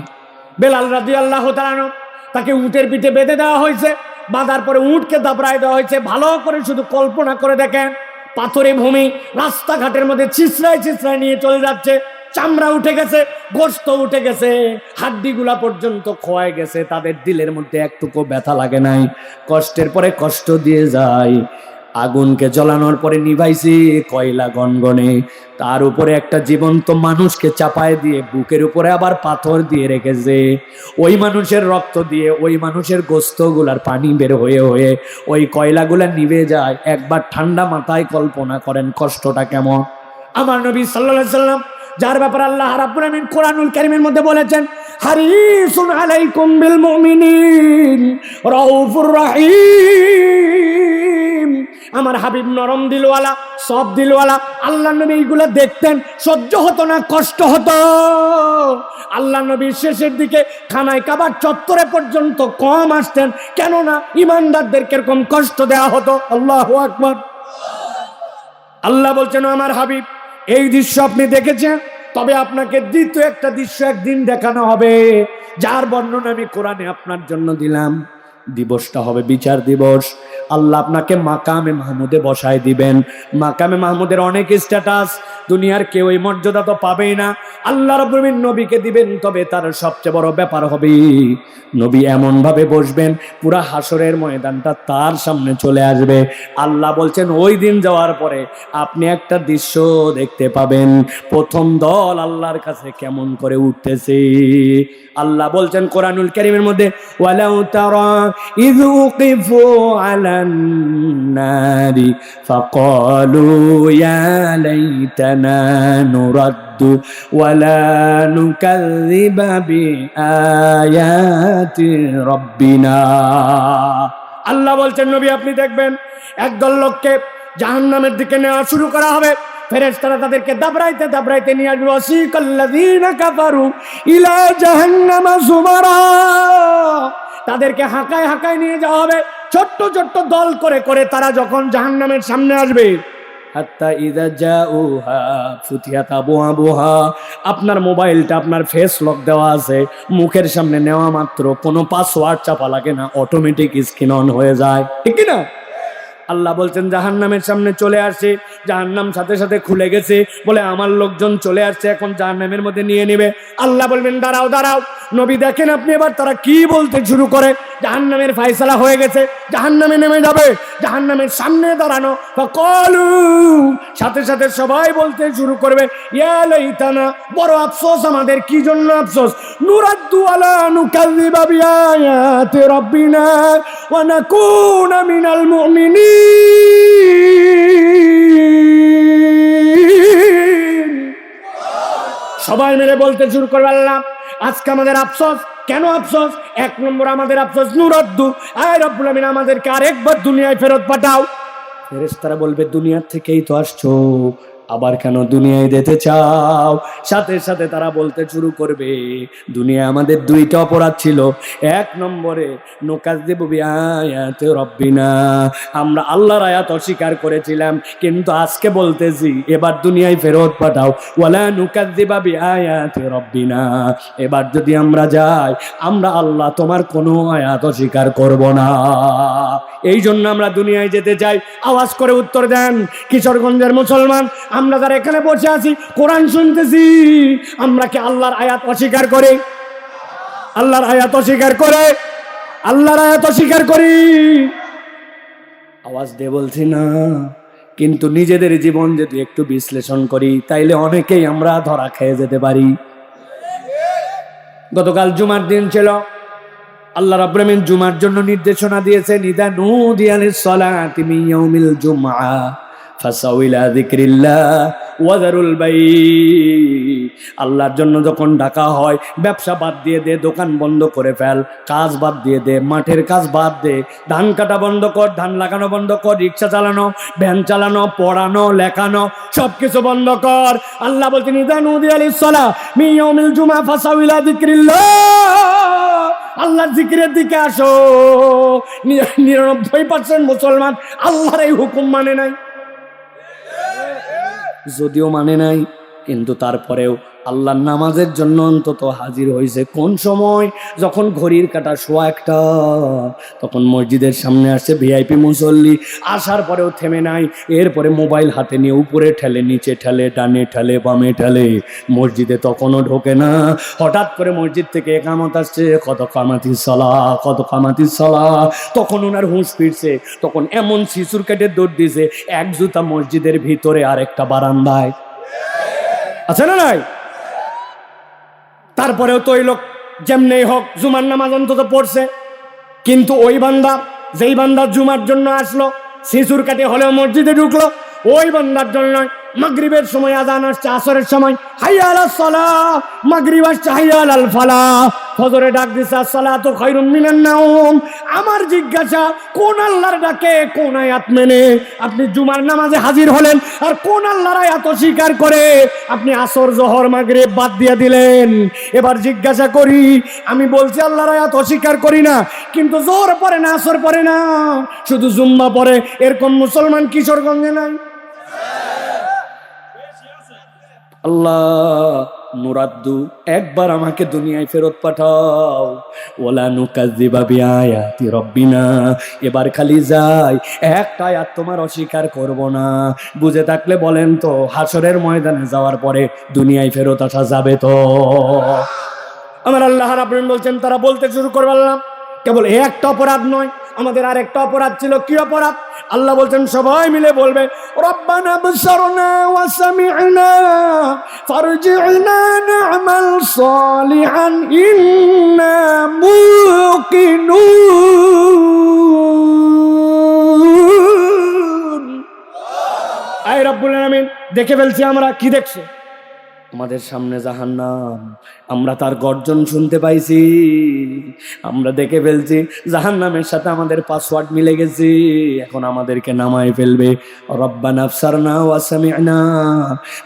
S1: বেলাল রাদিয়াল্লাহু তাআলা আনহু, তাকে উটের পিঠে বেঁধে দেওয়া হয়েছে, বাঁধার পরে উটকে দাবড়ায় দেওয়া হয়েছে। ভালো করে শুধু কল্পনা করে দেখেন, পাথরে ভূমি, রাস্তাঘাটের মধ্যে ছিছড়ায় ছিছড়ায় নিয়ে চলে যাচ্ছে, চামড়া উঠে গেছে, গোশত উঠে গেছে, হাড্ডিগুলা পর্যন্ত খোয়ায় গেছে, তাদের দিলের মধ্যে একটুকু ব্যথা লাগে নাই। কষ্টের পরে কষ্ট দিয়ে যায়। আগুনকে জ্বলানোর পরে নিভাইছে কয়লা গনগনে, তার উপরে একটা জীবন্ত মানুষকে চাপায় দিয়ে বুকের উপরে আবার পাথর দিয়ে রেখেছে। ওই মানুষের রক্ত দিয়ে, ওই মানুষের গোস্তগুলার পানি বের হয়ে হয়ে ওই কয়লাগুলা নিভে যায়। একবার ঠান্ডা মাথায় কল্পনা করেন কষ্টটা কেমন। আমার নবী সাল্লাল্লাহু আলাইহি সাল্লাম, যার ব্যাপারে আল্লাহ রাব্বুল আমিন কোরআনুল কারীমের মধ্যে বলেছেন, হারিসুন আলাইকুম বিল মুমিনিন রাউফুর রহিম। আমার হাবিব নরম দিলওয়ালা, সব দিলওয়ালা। আল্লাহ নবী এইগুলো দেখতেন, সহ্য হতো না, কষ্ট হতো। আল্লাহ নবী শেষের দিকে খানায় কাবার চত্বরে পর্যন্ত কম আসতেন, কেননা ইমানদারদের কিরকম কষ্ট দেওয়া হতো। আল্লাহু আকবার। আল্লাহ বলছেন, আমার হাবিব, এই দৃশ্য আপনি দেখেছেন, তবে আপনাকে দ্বিতীয় একটা দৃশ্য একদিন দেখানো হবে, যার বর্ণনা আমি কোরআনে আপনার জন্য দিলাম। দিবসটা হবে বিচার দিবস। আল্লাহ আপনাকে মাকামে মাহমুদে বসায় দিবেন। মাকামে মাহমুদের অনেক স্ট্যাটাস, দুনিয়ার কেউ এই মর্যাদা তো পাবেই না। আল্লাহ রাব্বুল আমিন নবীকে দিবেন, তবে তার সবচেয়ে বড় ব্যাপার হবে নবী এমন ভাবে বসবেন, পুরা হাসরের ময়দানটা তার সামনে চলে আসবে। আল্লাহ বলছেন, ওই দিন যাওয়ার পরে আপনি একটা দৃশ্য দেখতে পাবেন, প্রথম দল আল্লাহর কাছে কেমন করে উঠতেছে। আল্লাহ বলছেন কোরআনুল কারীমের মধ্যে, ওয়ালাউ তারা ইয উকিফু আলান নারি ফাকালু ইয়া লাইতানা নুরাদ্দু ওয়ালা নুকাযযিবা বিআয়াতি রাব্বিনা। আল্লাহ বলছেন, নবী আপনি দেখবেন একদল লোককে জাহান্নামের দিকে নেওয়া শুরু করা হবে। ফেরেশতারা তাদেরকে দাবড়াইতে দাবড়াইতে নিয়ে আসবে। ওয়াসিকাল্লাযীনা কাফারু ইলা জাহান্নামা যুমারা। তাদেরকে হাঁকায় হাঁকায় নিয়ে যাওয়া হবে, ছোট্ট ছোট্ট দল করে করে তারা যখন জাহান্নামের সামনে আসবে। হাত্তা ইযা জাউহা ফুতিহাত আবওয়াবুহা। আপনার মোবাইলটা, আপনার ফেস লক দেওয়া আছে, মুখের সামনে নেওয়া মাত্র কোনো পাসওয়ার্ড চাপা লাগে না, অটোমেটিক স্ক্রিন অন হয়ে যায়, ঠিক কি না? আল্লাহ বলছেন জাহান্নামের সামনে চলে আসে, জাহান্নাম সাথে সাথে খুলে গেছে, বলে আমার লোকজন চলে আসছে, এখন জাহান্নামের মধ্যে নিয়ে নেবে। আল্লাহ বলবেন, দাঁড়াও দাঁড়াও নবী, দেখেন আপনি এবার তারা কি বলতে শুরু করে। জাহান্নামের ফায়সালা হয়ে গেছে, জাহান্নামে নেমে যাবে, জাহান্নামের সামনে দাঁড়ানো। ফাকালু, সাথে সাথে সবাই বলতে শুরু করবে, ইয়া লাইতানা, বড় আফসোস আমাদের। কি জন্য আফসোস? নুরাদ্দু আলা নুকাযযিবা বিআয়াতি রাব্বিনা ওয়া নাকুনা মিনাল মুমিনিন। সবাই মিলে বলতে শুরু করবে, আল্লাহ আজকে আমাদের আফসোস। কেন আফসোস? এক নম্বর আমাদের আফসোস নুরাদ্দু, আয় রব্বুল আমিন আমাদেরকে আরেকবার দুনিয়ায় ফেরত পাঠাও। ফেরেশতারা বলবে, দুনিয়ার থেকেই তো আসছো, আবার কেন দুনিয়ায় যেতে চাও? সাথে সাথে তারা বলতে শুরু করবে, দুনিয়া আমাদের দুইটা অপরাধ ছিল। এক নম্বরে নুকাযযিবু বিআয়াতি রাব্বিনা, আমরা আল্লাহর আয়াত অস্বীকার করেছিলাম, কিন্তু আজকে বলতেছি এবার দুনিয়ায় ফেরত পাঠাও। ওয়ালা নুকাযযিবা বিআয়াতি রাব্বিনা, এবার যদি আমরা যাই, আমরা আল্লাহ তোমার কোনো আয়াত অস্বীকার করব না। এই জন্য আমরা দুনিয়ায় যেতে চাই। আওয়াজ করে উত্তর দেন কিশোরগঞ্জের মুসলমান, আমরা যারা এখানে বসে আছি কোরআন শুনতেছি, আমরা কি আল্লাহর আয়াত অস্বীকার করি? আল্লাহর আয়াত অস্বীকার করে? আল্লাহর আয়াত অস্বীকার করি? আওয়াজ দিয়ে বলছি না, কিন্তু নিজেদের জীবন যদি একটু বিশ্লেষণ করি তাইলে অনেকেই আমরা ধরা খেয়ে যেতে পারি। গতকাল জুমার দিন ছিল, আল্লাহ রাব্বুল আমিন জুমার জন্য নির্দেশনা দিয়েছেন, ইদা নুদিয়া লিস-সালাতি মিন ইয়াউমিল জুমআ ফাসাউ ইলা যিকরিল্লাহ ওয়া যারুল বাই। আল্লাহর জন্য যখন ডাকা হয়, ব্যবসা বাদ দিয়ে দে, দোকান বন্ধ করে ফেল, কাজ বাদ দিয়ে দে, মাঠের কাজ বাদ দে, ধান কাটা বন্ধ কর, ধান লাগানো বন্ধ কর, রিক্সা চালানো, ভ্যান চালানো, পড়ানো, লেখানো সবকিছু বন্ধ কর। আল্লাহ বলছেন ইদা নুদিয়া লিস-সালাতি মিন ইয়াউমিল জুমআ ফাসাউ ইলা যিকরিল্লাহ, আল্লাহর জিকিরের দিকে আসো। 99% মুসলমান আল্লাহর এই হুকুম মানে নাই। যদিও মানে নাই, কিন্তু তারপরেও আল্লাহর নামাজের জন্য অন্তত হাজির হয়েছে। কোন সময়? যখন ঘড়ির কাঁটা 1:15, তখন মসজিদের সামনে আসছে ভিআইপি মুসল্লি, আসার পরেও থেমে নাই। এরপরে মোবাইল হাতে নিয়ে উপরে ঠেলে, নিচে ঠেলে, ডানে ঠেলে, বামে ঠেলে, মসজিদে তখনও ঢোকে না। হঠাৎ করে মসজিদ থেকে একামত আসছে, কত কামাতিস সালাহ, কত কামাতিস সালাহ। তখন ওনার হুঁশ ফিরছে, তখন এমন শিশুর কেটে দৌড় দিছে, এক জুতা মসজিদের ভিতরে আর একটা বারান্দায়। আছে না নাই? তারপরেও তো ওই লোক যেমনি হোক জুমার নামাজ অন্তত পড়ছে। কিন্তু ওই বান্দা, যেই বান্দা জুমার জন্য আসলো, শিশুর কাটে হলেও মসজিদে ঢুকলো, ওই বান্দার জন্য মাগরিবের সময় আযান আসছে, আসরের সময় হাইয়া আলাস সালাহ, মাগরিব আসছে হাইয়া আলাল ফালাহ, ফজরে ডাক দিছে আসসালাতু খায়রুম মিনান নাওম। আমার জিজ্ঞাসা, কোন আল্লাহর ডাকে, কোন আয়াত মেনে আপনি জুমার নামাজে হাজির হলেন, আর কোন আল্লাহর আয়াত অস্বীকার করে আপনি আসর, জোহর, মাগরিব বাদ দিয়ে দিলেন? এবার জিজ্ঞাসা করি, আমি বলছি আল্লাহর আয়াত অস্বীকার করি না, কিন্তু জোহর পড়ে না, আসর পড়ে না, শুধু জুম্মা পড়ে, এরকম মুসলমান কিশোরগঞ্জে নাই? আল্লাহ নুরাদ্দু, একবার আমাকে দুনিয়ায় ফেরত পাঠাও, ওয়ালা নুকাজ্জিবা বিআয়াতি রাব্বিনা, এবার খালি যাই, একটা আয়াত তোমার অস্বীকার করব না। বুঝে থাকলে বলেন তো, হাসরের ময়দানে যাওয়ার পরে দুনিয়ায় ফেরত আসা যাবে তো? আমার আল্লাহ রাব্বুল আলামিন বলছেন, তারা বলতে শুরু করবে, আল্লাহ কেবল একটা অপরাধ নয়, আমাদের আরেকটা অপরাধ ছিল। কি অপরাধ? আল্লাহ বলছেন সবাই মিলে বলবে, রব্বানা বসরনা ওয়া সামি'না ফারজি'না না'মাল সালিহান ইন্না মুকিনুন। আয় রব্বুল আলামিন, দেখে ফেলছি আমরা। কি দেখছো? আমাদের সামনে জাহান্নাম, আমরা তার গর্জন শুনতে পাইছি, আমরা দেখে ফেলছি জাহান্নামের সাথে আমাদের পাসওয়ার্ড মিলে গেছে, এখন আমাদেরকে নামায় ফেলবে। রব্বানা আবসারনা ওয়া সামি'না,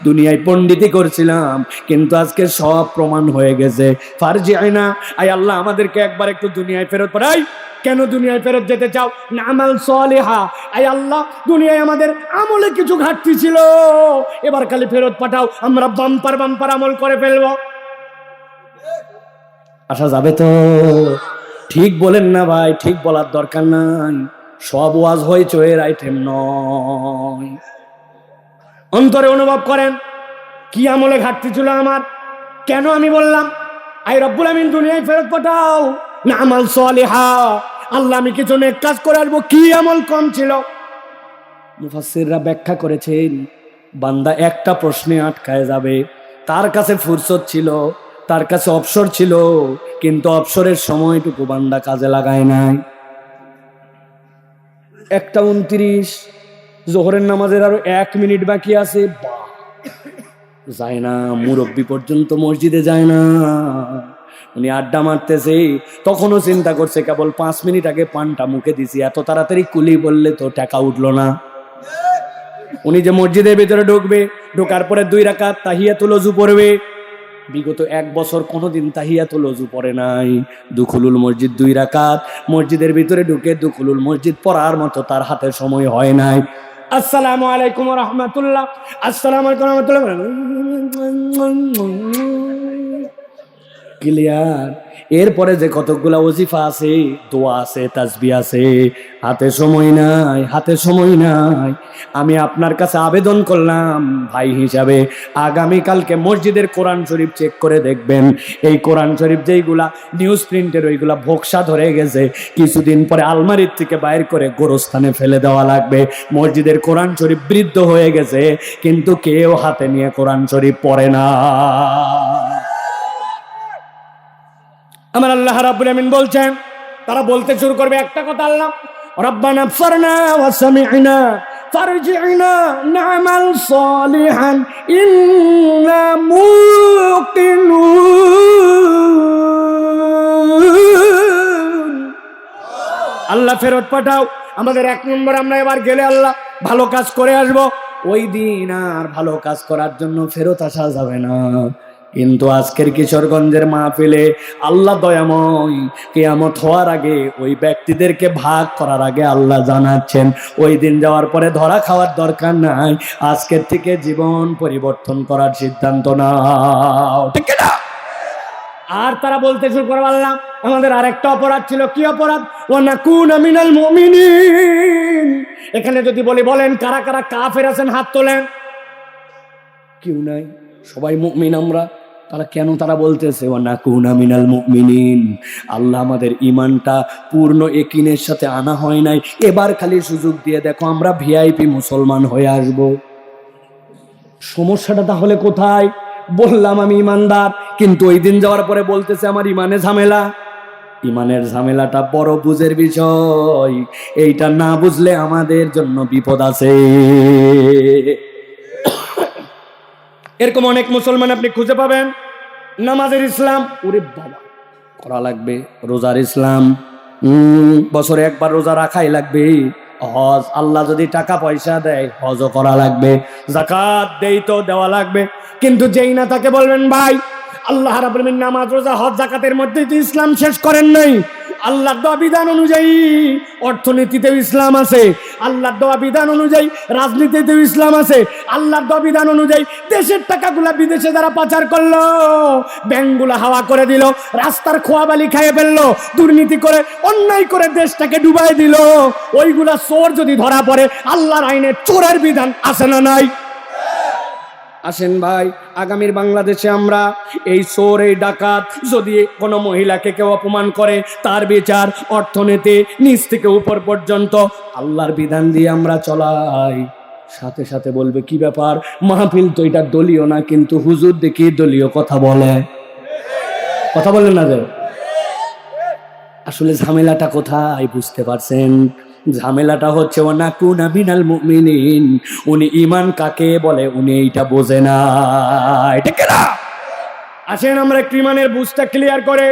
S1: দুনিয়ায় পণ্ডিতি করছিলাম, কিন্তু আজকে সব প্রমাণ হয়ে গেছে। ফারজি'না, আয় আল্লাহ আমাদেরকে একবার একটু দুনিয়ায় ফেরত পাঠাই। কেন দুনিয়ায় ফেরত যেতে চাও? না'মাল সালিহা, আয় আল্লাহ দুনিয়ায় আমাদের আমলে কিছু ঘাটতি ছিল, এবার খালি ফেরত পাঠাও, আমরা বাম্পার বাম্পার আমল করে ফেলবো। আসা যাবে তো? ঠিক বলেন না ভাই? ঠিক বলার দরকার নাই, সব ওয়াজ হইচইয়ের আইটেম নয়। অন্তরে অনুভব করেন, কি আমলে ঘাটতি ছিল আমার, কেন আমি বললাম আয় রব্বুল আমিন দুনিয়ায় ফেরত পাঠাও, না'মাল সালিহা, আল্লাহ আমি কিছু নেক কাজ করে আসবো, কি আমল কম ছিল? মুফাসসিররা ব্যাখ্যা করেছেন, বান্দা একটা প্রশ্নে আটকায় যাবে। তার কাছে ফুরসত ছিল, তার কাছে অবসর ছিল, কিন্তু অবসরের সময়টুকু বান্দা কাজে লাগায় নাই। 1:29, জোহরের নামাজের আরো 1 মিনিট বাকি আছে, যায় না, মুরব্বি পর্যন্ত মসজিদে যায় না, উনি আড্ডা মারতেছে, তখনও চিন্তা করছে কেবল 5 মিনিট আগে পানটা মুখে দিছি, এত তাড়াতাড়ি কুলি বললে তো টাকা উঠলো না। উনি যে মসজিদের ভিতরে ঢুকবে, ঢোকার পরে 2 রাকাত তাহিয়াতুল ওযু পড়বে, বিগত 1 বছর কোনোদিন তাহিয়াতুল ওযু পড়ে নাই। দুখুলুল মসজিদ 2 রাকাত, মসজিদের ভিতরে ঢুকে দুখুলুল মসজিদ পড়ার মতো তার হাতে সময় হয় নাই। আসসালামু আলাইকুম ওয়া রাহমাতুল্লাহ, আসসালামু আলাইকুম ওয়া রাহমাতুল্লাহ, ক্লিয়ার? এরপরে যে কতগুলা ওজিফা আছে, দোয়া আছে, তাসবিহ আছে, হাতে সময় নাই, হাতে সময় নাই। আমি আপনার কাছে আবেদন করলাম ভাই হিসাবে, আগামীকালকে মসজিদের কোরআন শরীফ চেক করে দেখবেন। এই কোরআন শরীফ যেইগুলা নিউজ প্রিন্টের, ওইগুলা ভোকসা ধরে গেছে, কিছুদিন পরে আলমারির থেকে বাইর করে গোরস্থানে ফেলে দেওয়া লাগবে। মসজিদের কোরআন শরীফ বৃদ্ধ হয়ে গেছে, কিন্তু কেউ হাতে নিয়ে কোরআন শরীফ পড়ে না। আমার আল্লাহ রাব্বুল আমিন বলছেন, তারা বলতে শুরু করবে একটা কথা, আল্লাহ রব্বানা আবসারনা ওয়া সামি'না ফারজি'না না'মাল সালিহান ইন্না মুকিনুন। আল্লাহ ফেরত পাঠাও আমাদের। 1 নম্বর, আমরা এবার গেলে আল্লাহ ভালো কাজ করে আসব, ওই দিন আর ভালো কাজ করার জন্য ফেরত আসা যাবে না। কিন্তু আজকের কিশোরগঞ্জের মাহফিলে আল্লাহ দয়াময়, কিয়ামত হওয়ার আগে ওই ব্যক্তিদেরকে ভাগ করার আগে আল্লাহ জানাচ্ছেন, ওই দিন যাওয়ার পরে ধরা খাওয়ার দরকার নাই, আজকের থেকে জীবন পরিবর্তন করার সিদ্ধান্ত নাও, ঠিক না? আর তারা বলতে শুরু করে, আল্লাহ আমাদের আরেকটা অপরাধ ছিল। কি অপরাধ? ওয়া নাকুনা মিনাল মুমিনিন। এখানে যদি বলেন কারা কারা কাফের আছেন, হাত তোলেন। কেউ নাই, সবাই মুমিন আমরা। তারা বলতেছে ওয়া নাকুনা মিনাল মুমিনিন, আল্লাহ আমাদের ঈমানটা পূর্ণ ইয়াকিনের সাথে আনা হয় নাই, এবার খালি সুযোগ দিয়ে দেখো আমরা ভিআইপি মুসলমান হয়ে আসব। সমস্যাটা তাহলে কোথায়? বললাম আমি ইমানদার, কিন্তু ওই দিন যাওয়ার পরে বলতেছে আমার ইমানে ঝামেলা। ইমানের ঝামেলাটা বড় বুঝের বিষয়, এইটা না বুঝলে আমাদের জন্য বিপদ আছে। এরকম অনেক মুসলমান আপনি খুঁজে পাবেন, নামাজের ইসলাম ওরে বাবা করা লাগবে, রোজার ইসলাম বছরে একবার রোজা রাখাই লাগবে, হজ আল্লাহ যদি টাকা পয়সা দেয় হজও করা লাগবে, যাকাত দেই তো দেওয়া লাগবে। কিন্তু যেই না তাকে বলবেন ভাই আল্লাহ রাব্বুল আলামিন নামাজ রোজা হজ যাকাতের মধ্যেই তো ইসলাম শেষ করেন নাই। আল্লাহর দেওয়া বিধান অনুযায়ী অর্থনীতিতেও ইসলাম আছে, আল্লাহর দেওয়া বিধান অনুযায়ী রাজনীতিতেও ইসলাম আছে, আল্লাহর দেওয়া বিধান অনুযায়ী দেশের টাকাগুলা বিদেশে যারা পাচার করলো, ব্যাংকগুলা হাওয়া করে দিল, রাস্তার খোয়াবালি খাইয়ে ফেললো, দুর্নীতি করে অন্যায় করে দেশটাকে ডুবাই দিল, ওইগুলা চোর যদি ধরা পড়ে আল্লাহর আইনে চোরের বিধান আছে না নাই? আসেন ভাই, আগামীর বাংলাদেশে আমরা এই চোর এই ডাকাত যদি কোনো মহিলাকে কেউ অপমান করে তার বিচার অর্থনীতি নিচ থেকে উপর পর্যন্ত আল্লাহর বিধান দিয়ে আমরা চলাই। সাথে সাথে বলবে কি ব্যাপার, মাহফিল তো এটা দলীয় না, কিন্তু হুজুর দেখি দলীয় কথা বলে। কথা বলেন না যে? আসলে ঝামেলাটা কোথায় বুঝতে পারছেন? ঝামেলাটা হচ্ছে ওয়া নাকুনা মিনাল মুমিনিন, উনি ঈমান কাকে বলে উনি এইটা বোঝে না, ঠিক না? আসেন আমরা একটু ঈমানের বুঝটা ক্লিয়ার করে,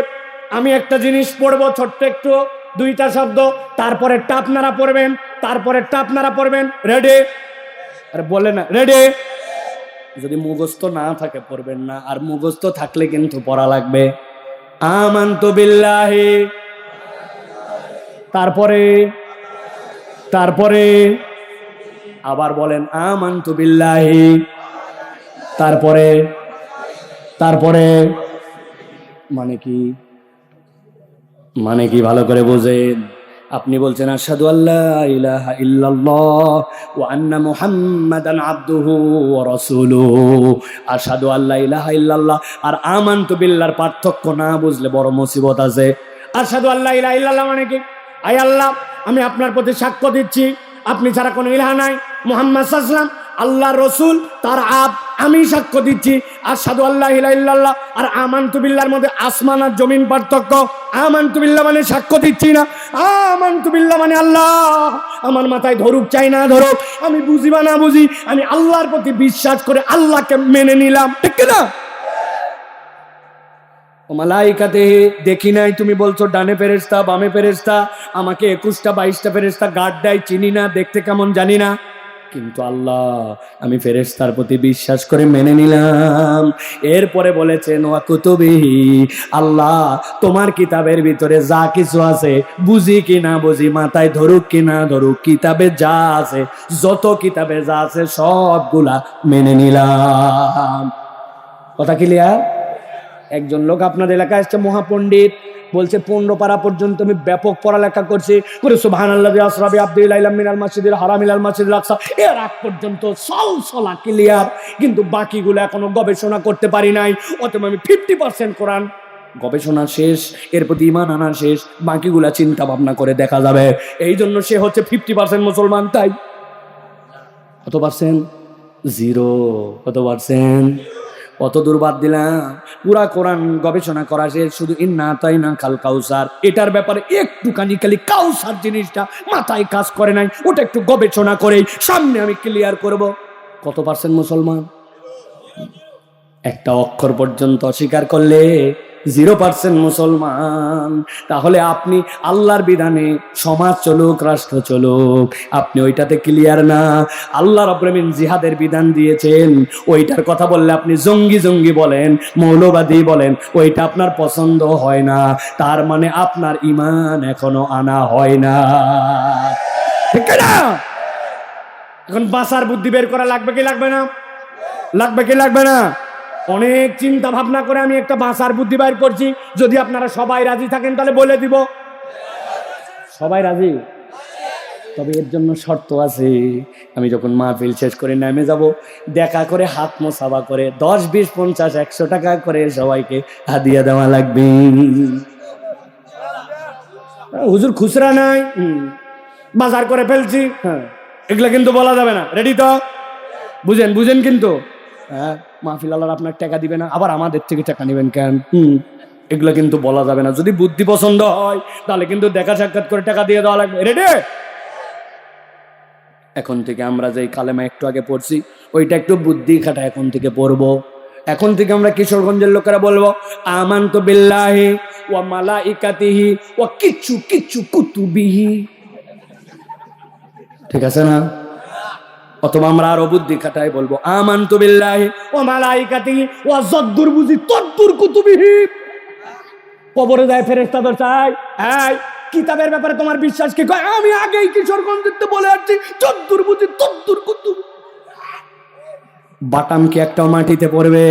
S1: আমি একটা জিনিস পড়বো ছোট্ট একটু, 2টা শব্দ, তারপরে আপনারা পড়বেন, তারপরে আপনারা পড়বেন। রেডি? আরে বলে না রেডি? যদি মুখস্থ না থাকে পড়বেন না, আর মুখস্থ থাকলে কিন্তু পড়া লাগবে। আমানতু বিল্লাহি, তারপরে আবার বলেন আমানতু বিল্লাহি, তারপরে মানে কি ভালো করে বোঝেন। আপনি বলছেন আশহাদু আল্লা ইলাহা ইল্লাল্লাহ ওয়া আন্না মুহাম্মাদান আবদুহু ওয়া রাসূলুহু। আশহাদু আল্লা ইলাহা ইল্লাল্লাহ আর আমানতু বিল্লাহর পার্থক্য না বুঝলে বড় মুসিবত আছে। আশহাদু আল্লা ইলাহা ইল্লাল্লাহ মানে কি? আয় আল্লাহ, আমি আপনার প্রতি সাক্ষ্য দিচ্ছি আপনি ছাড়া কোনো ইলাহ নাই, মুহাম্মদ সাল্লাল্লাহু আলাইহি ওয়াসাল্লাম আল্লাহর রাসূল, তার আমি সাক্ষ্য দিচ্ছি। আশহাদু আল্লা ইলাহা ইল্লাল্লাহ আর আমানতু বিল্লাহর মধ্যে আসমান আর জমিন পার্থক্য। আমানতু বিল্লাহ মানে সাক্ষ্য দিচ্ছি না, আমানতু বিল্লাহ মানে আল্লাহ আমার মাথায় ধরুক চাই না ধরুক, আমি বুঝি বা না বুঝি, আমি আল্লাহর প্রতি বিশ্বাস করে আল্লাহকে মেনে নিলাম, ঠিক না? মালাইকাতে দেখি নাই, তুমি বলছো ডানে ফেরেশতা বামে ফেরেশতা, আমাকে 21টা 22টা ফেরেশতা গার্ড দেয়, চিনি না, দেখতে কেমন জানি না, কিন্তু আল্লাহ আমি ফেরেশতার প্রতি বিশ্বাস করে মেনে নিলাম। এরপরে বলেছেন ওয়া কুতুবিহি, আল্লাহ তোমার কিতাবের ভিতরে যা কিছু আছে বুঝি কি না বুঝি, মাথায় ধরুক কি না ধরুক, কিতাবে যা আছে, যত কিতাবে যা আছে সবগুলা মেনে নিলাম। কথা ক্লিয়ার? একজন লোক আপনাদের এলাকায় আসছে, মহাপণ্ডিত, বলছে 15 পারা পর্যন্ত আমি ব্যাপক পড়ালেখা করছি, করে সুবহানাল্লাহি আসরাবি আব্দুল ইলাম মিনাল মাসজিদিল হারাম ইলাল মাসজিদিল আকসা, এর আগ পর্যন্ত সলসলা ক্লিয়ার, কিন্তু বাকিগুলো এখনো গবেষণা করতে পারি নাই। অতএব আমি 50% কোরআন গবেষণা শেষ, এর প্রতি ঈমান আনা শেষ, বাকিগুলা চিন্তা ভাবনা করে দেখা যাবে। এই জন্য সে হচ্ছে 50% মুসলমান। তাই কত পার্সেন্ট? 0। কত পার্সেন্ট? অত দূর বাদ দিলাম, পুরা কোরআন গবেষণা করা শেষ, শুধু ইন্না আতাইনা কাল কাউসার, এটার ব্যাপারে একটুখানি খালি কাউসার জিনিসটা মাথায় কাজ করে নাই, ওটা একটু গবেষণা করেই সামনে আমি ক্লিয়ার করব। কত পার্সেন্ট মুসলমান? একটা অক্ষর পর্যন্ত অস্বীকার করলে 0% মুসলমান। তাহলে আপনি আল্লাহর বিধানে সমাজ চলুক, রাষ্ট্র চলুক, আপনি ওইটাতে ক্লিয়ার না। আল্লাহ রাব্বুল আলামিন জিহাদের বিধান দিয়েছেন, ওইটার কথা বললে আপনি জঙ্গি জঙ্গি বলেন, মৌলবাদী বলেন, ওইটা আপনার পছন্দ হয় না, তার মানে আপনার ঈমান এখনো আনা হয় না, ঠিক না? এখন বাঁচার বুদ্ধি বের করা লাগবে কি লাগবে না? লাগবে কি লাগবে না? অনেক চিন্তা ভাবনা করে আমি একটা বাঁচার বুদ্ধি বাইর করছি। যদি আপনারা সবাই রাজি থাকেন তাহলে বলে দিব। সবাই রাজি? তবে এর জন্য শর্ত আছে। আমি যখন মাহফিল শেষ করে নেমে যাব, দেখা করে হাত মোসাফা করে 10, 20, 50, 100 টাকা করে সবাইকে হাদিয়া দেওয়া লাগবে। হুজুর খুচরা নাই, বাজার করে ফেলছি, হ্যাঁ, এগুলা কিন্তু বলা যাবে না। রেডি তো? বুঝেন বুঝেন কিন্তু। হ্যাঁ, মাহফিল আল্লাহর আপনার টাকা দিবে না, আবার আমাদের থেকে টাকা নেবেন কেন? এগুলো কিন্তু বলা যাবে না। যদি বুদ্ধি পছন্দ হয় তাহলে কিন্তু দেখা সাক্ষাৎ করে টাকা দিয়ে দেওয়া লাগবে। রেডি? এখন থেকে আমরা যে কালেমা একটু আগে পড়ছি, ওইটা একটু বুদ্ধি খাটা এখন থেকে পড়বো। এখন থেকে আমরা কিশোরগঞ্জের লোকেরা বলবো আমানতু বিল্লাহি ওয়া মালাইকাতিহি ওয়া কিচ্ছু কিচ্ছু কুতুবিহি। ঠিক আছে না? অথবা আমরা আরো বুদ্ধি খাটাই বলবো আমানতু বিল্লাহি ওয়া মালাইকাতিহি ওয়া যদ্দুর বুঝি তদ্দুর কুতুবিহি। কবরে যায় ফেরেশতাদের চাই, এই কিতাবের ব্যাপারে তোমার বিশ্বাস কি? কয় আমি আগেই কিশোরগঞ্জে বলে আসছি যদ্দুর বুঝি তদ্দুর কুতুব। বাটাম কি একটাও মাটিতে পড়বে?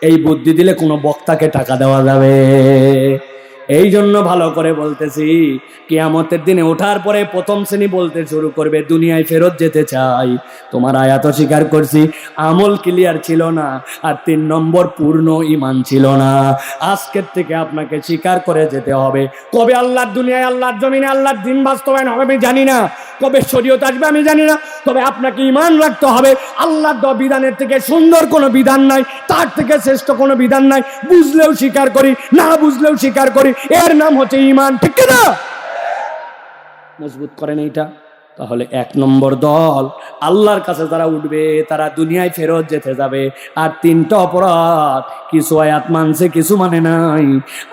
S1: এই বুদ্ধি দিলে কোনো বক্তাকে টাকা দেওয়া যাবে? এই জন্য ভালো করে বলতেছি, কিয়ামতের দিনে ওঠার পরে প্রথম শ্রেণী বলতে শুরু করবে দুনিয়ায় ফেরত যেতে চাই। তোমার আয়াত স্বীকার করছি, আমল ক্লিয়ার ছিল না, আর 3 নম্বর পূর্ণ ঈমান ছিল না। আজকের থেকে আপনাকে স্বীকার করে যেতে হবে। কবে আল্লাহর দুনিয়ায়, আল্লাহর জমিনে আল্লাহর দ্বীন বাস্তবায়ন হবে আমি জানি না, কবে শরীয়ত আসবে আমি জানি না, তবে আপনাকে ঈমান রাখতে হবে আল্লাহর দেওয়া বিধানের থেকে সুন্দর কোনো বিধান নাই, তার থেকে শ্রেষ্ঠ কোনো বিধান নাই। বুঝলেও স্বীকার করি, না বুঝলেও স্বীকার করি, এর নাম হচ্ছে ঈমান, ঠিক না? মজবুত করেন এইটা। তাহলে 1 নম্বর দল আল্লাহর কাছে যারা উঠবে তারা দুনিয়ায় ফেরত যেতে যাবে। আর 3টা অপরাধ, কিছু আয়াত মানছে কিছু মানে নাই,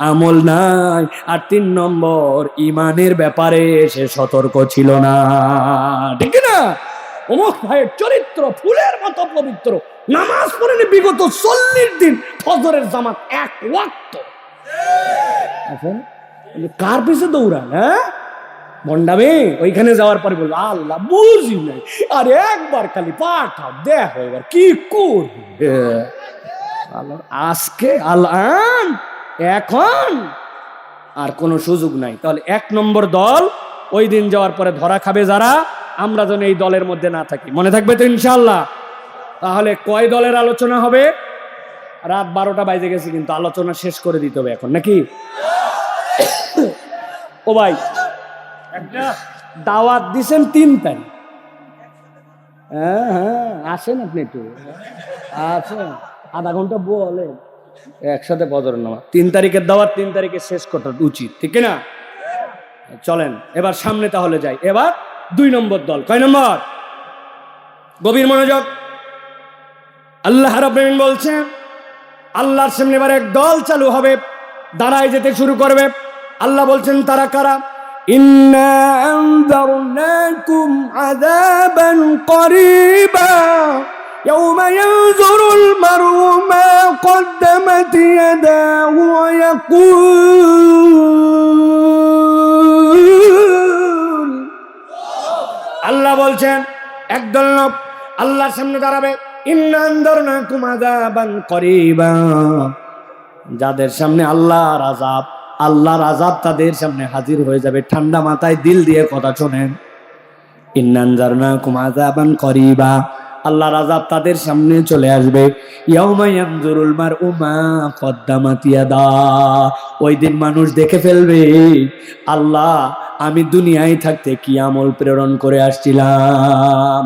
S1: আমল নাই, আর 3 নম্বর ঈমানের ব্যাপারে সে সতর্ক ছিল না, ঠিক না? অমুক ভাইয়ের চরিত্র ফুলের মতো পবিত্র, নামাজ পড়েনি বিগত 40 দিন, ফজরের জামাত 1 ওয়াক্ত। কার পিছে দৌড়ান? হ্যাঁ, ভণ্ডামি। ওইখানে যাওয়ার পরে বলবো আল্লাহ বুঝি নাই, আর একবার খালি পাঠাও, দেখো এবার কি করবে। আজকে আল্লাহ এখন আর কোনো সুযোগ নাই। তাহলে 1 নম্বর দল ওই দিন যাওয়ার পরে ধরা খাবে যারা, আমরা যেন এই দলের মধ্যে না থাকি। মনে থাকবে তো ইনশাআল্লাহ? তাহলে কয় দলের আলোচনা হবে? রাত 12টা বাজে গেছে, কিন্তু আলোচনা শেষ করে দিতে হবে এখন, নাকি? ও ভাই, একটা দাওয়াত দিছেন 3 তারিখ। হ্যাঁ, আসেন আপনি একটু, আছেন আধা ঘন্টা বলে একসাথে বদর নামা। 3 তারিখের দাওয়াত 3 তারিখে শেষ করা উচিত, ঠিক না? চলেন এবার সামনে তাহলে যাই। এবার 2 নম্বর দল। কয় নম্বর? গভীর মনোযোগ। আল্লাহ রাব্বুল আলামিন বলছেন, আল্লাহর সামনে এবার এক দল চালু হবে, দাঁড়ায় যেতে শুরু করবে। আল্লাহ বলছেন তারা কারা? ইন্না আনযারনাকুম আযাবান করিবা ইয়াওমা ইয়ানজুরুল মারউ মা কদ্দামাত ইয়াদাহু ওয়া ইয়াকুল। আল্লাহ বলছেন একদল লোক আল্লাহর সামনে দাঁড়াবে, ইন্না আনযারনাকুম আযাবান করিবা, যাদের সামনে আল্লাহর আযাব তাদের সামনে হাজির হয়ে যাবে। ঠান্ডা মাথায় দিল দিয়ে কথা শোনেন, ইন্নানজারনাকুম আযাবান করিবা, আল্লাহর আযাব তাদের সামনে চলে আসবে। ইয়াউমা ইয়ানজুরুল মারউ মা কদ্দামাত ইয়াদা, ওই দিন মানুষ দেখে ফেলবে, আল্লাহ আমি দুনিয়ায় থাকতে কি আমল প্রেরণ করে আসছিলাম।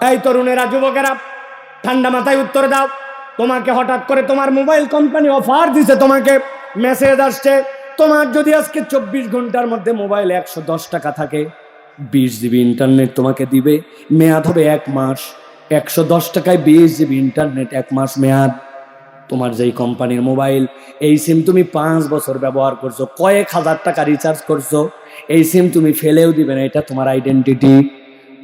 S1: এই তরুণেরা, যুবকেরা, ঠান্ডা মাথায় উত্তর দাও। তোমাকে হঠাৎ করে তোমার মোবাইল কোম্পানি অফার দিছে, তোমাকে মেসেজ আসছে, তোমার যদি আজকে 24 ঘন্টার মধ্যে মোবাইলে 110 টাকা থাকে, 20 জিবি ইন্টারনেট তোমাকে দিবে, মেয়াদ হবে 1 মাস। 110 টাকায় 20 জিবি ইন্টারনেট, 1 মাস মেয়াদ। তোমার যেই কোম্পানির মোবাইল, এই সিম তুমি 5 বছর ব্যবহার করছো, কয়েক হাজার টাকা রিচার্জ করছো, এই সিম তুমি ফেলেও দিবে না, এটা তোমার আইডেন্টিটি।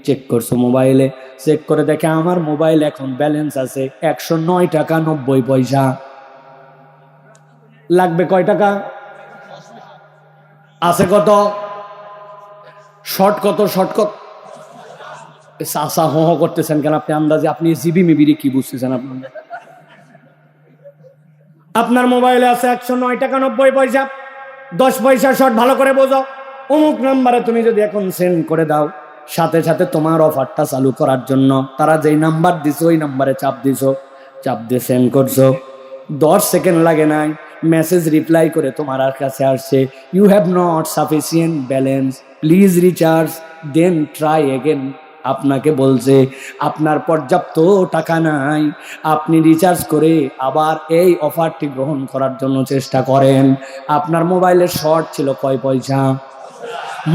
S1: চেক করছো মোবাইলে, চেক করে দেখে আমার মোবাইল এখন ব্যালেন্স আছে 109 টাকা 90 পয়সা। লাগবে কয় টাকা? আছে কত? শর্ট কত? শর্ট কত? চাষা হো হো করতেছেন কেন আপনি? আন্দাজে আপনি জিবি মিবিরি কি বুঝতেছেন? আপনার মোবাইলে আছে 109 টাকা 90 পয়সা, 10 পয়সা শর্ট। ভালো করে বোঝো, অমুক নাম্বারে তুমি যদি এখন সেন্ড করে দাও, সাথে সাথে তোমার অফারটা চালু করার জন্য তারা যেই নাম্বার দিছো ওই নাম্বারে চাপ দিছো, চাপ দিয়ে সেন্ড করছো, 10 সেকেন্ড লাগে নাই, মেসেজ রিপ্লাই করে তোমার কাছে আসছে, you have not sufficient balance, please recharge then try again. আপনাকে বলছে আপনার পর্যাপ্ত টাকা নাই, আপনি রিচার্জ করে আবার এই অফারটি গ্রহণ করার জন্য চেষ্টা করেন। আপনার মোবাইলের শর্ট ছিল কয় পয়সা?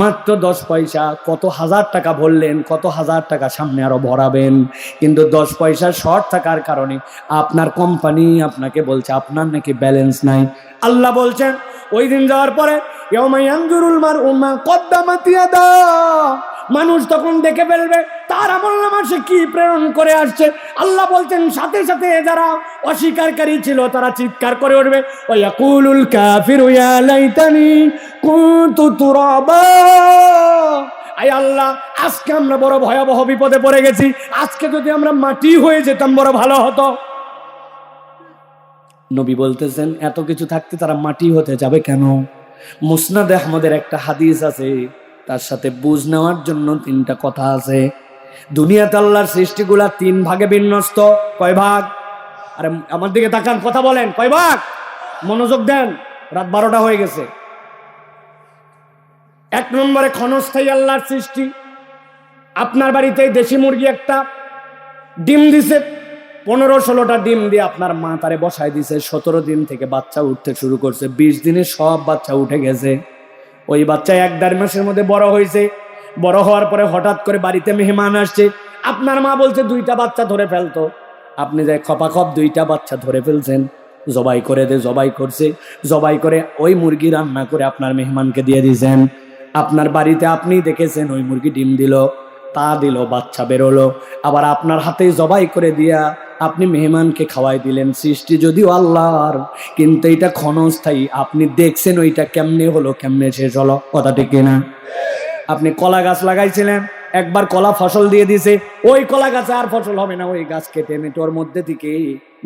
S1: মাত্র 10 পয়সা। কত হাজার টাকা ভরলেন, কত হাজার টাকা সামনে আরো ভরাবেন, কিন্তু 10 পয়সা শর্ট থাকার কারণে আপনার কোম্পানি আপনাকে বলছে আপনার নাকি ব্যালেন্স নাই। আল্লাহ বলছেন ওই দিন যাওয়ার পরে ইয়াউমা ইয়ানজুরুল মারউ মা কদ্দামাত ইয়াদা, মানুষ তখন দেখে ফেলবে তার আমলনামা সে কি প্রেরণ করে আসছে। আল্লাহ বলছেন সাথে সাথে যারা অস্বীকারী ছিল তারা চিৎকার করে উঠবে, ওয়া ইয়াকুলুল কাফিরু ইয়া লাইতানি কুনতু তুরাবা, আয় আল্লাহ আজকে আমরা বড় ভয়াবহ বিপদে পড়ে গেছি, আজকে যদি আমরা মাটি হয়ে যেতাম বড় ভালো হতো। নবী বলতেছেন এত কিছু থাকতে তারা মাটি হতে যাবে কেন? মুসনাদ আহমদের একটা হাদিস আছে, তার সাথে বুঝ নেওয়ার জন্য 3টা কথা আছে। দুনিয়াতে আল্লাহর সৃষ্টিগুলা 3 ভাগে বিন্যস্ত। কয় ভাগ? আরে আমার দিকে তাকান, কথা বলেন, কয় ভাগ? মনোযোগ দেন, রাত 12টা হয়ে গেছে। 1 নম্বরে ক্ষণস্থায়ী আল্লাহর সৃষ্টি। আপনার বাড়িতে দেশি মুরগি একটা ডিম দিছে, 15-16টা ডিম দিয়ে আপনার মা তারে বসায় দিছে, 17 দিন থেকে বাচ্চা উঠতে শুরু করছে, 20 দিনে সব বাচ্চা উঠে গেছে। ওই বাচ্চা 1-1.5 মাসের মধ্যে বড় হয়েছে। বড় হওয়ার পরে হঠাৎ করে বাড়িতে মেহমান আসছে, আপনার মা বলছে 2টা বাচ্চা ধরে ফেলতো, আপনি যাই খপাখপ 2টা বাচ্চা ধরে ফেলছেন, জবাই করে জবাই করছে, জবাই করে ওই মুরগি রান্না করে আপনার মেহমানকে দিয়ে দিয়েছেন। আপনার বাড়িতে আপনি দেখেছেন ওই মুরগি ডিম দিল, তা দিল, বাচ্চা বেরোলো, আবার আপনার হাতে জবাই করে দিয়া আপনি মেহমানকে খাওয়াই দিলেন। সৃষ্টি যদিও আল্লাহর, কিন্তু এটা ক্ষণস্থায়ী। আপনি দেখছেন ওইটা কেমনে হলো, কেমনে শেষ হলো, কথা ঠিক কিনা? আপনি কলা গাছ লাগাইছিলেন, একবার কলা ফসল দিয়ে দিছে, ওই কলা গাছে আর ফসল হবে না, ওই গাছ কেটে মেটোর মধ্যে থেকে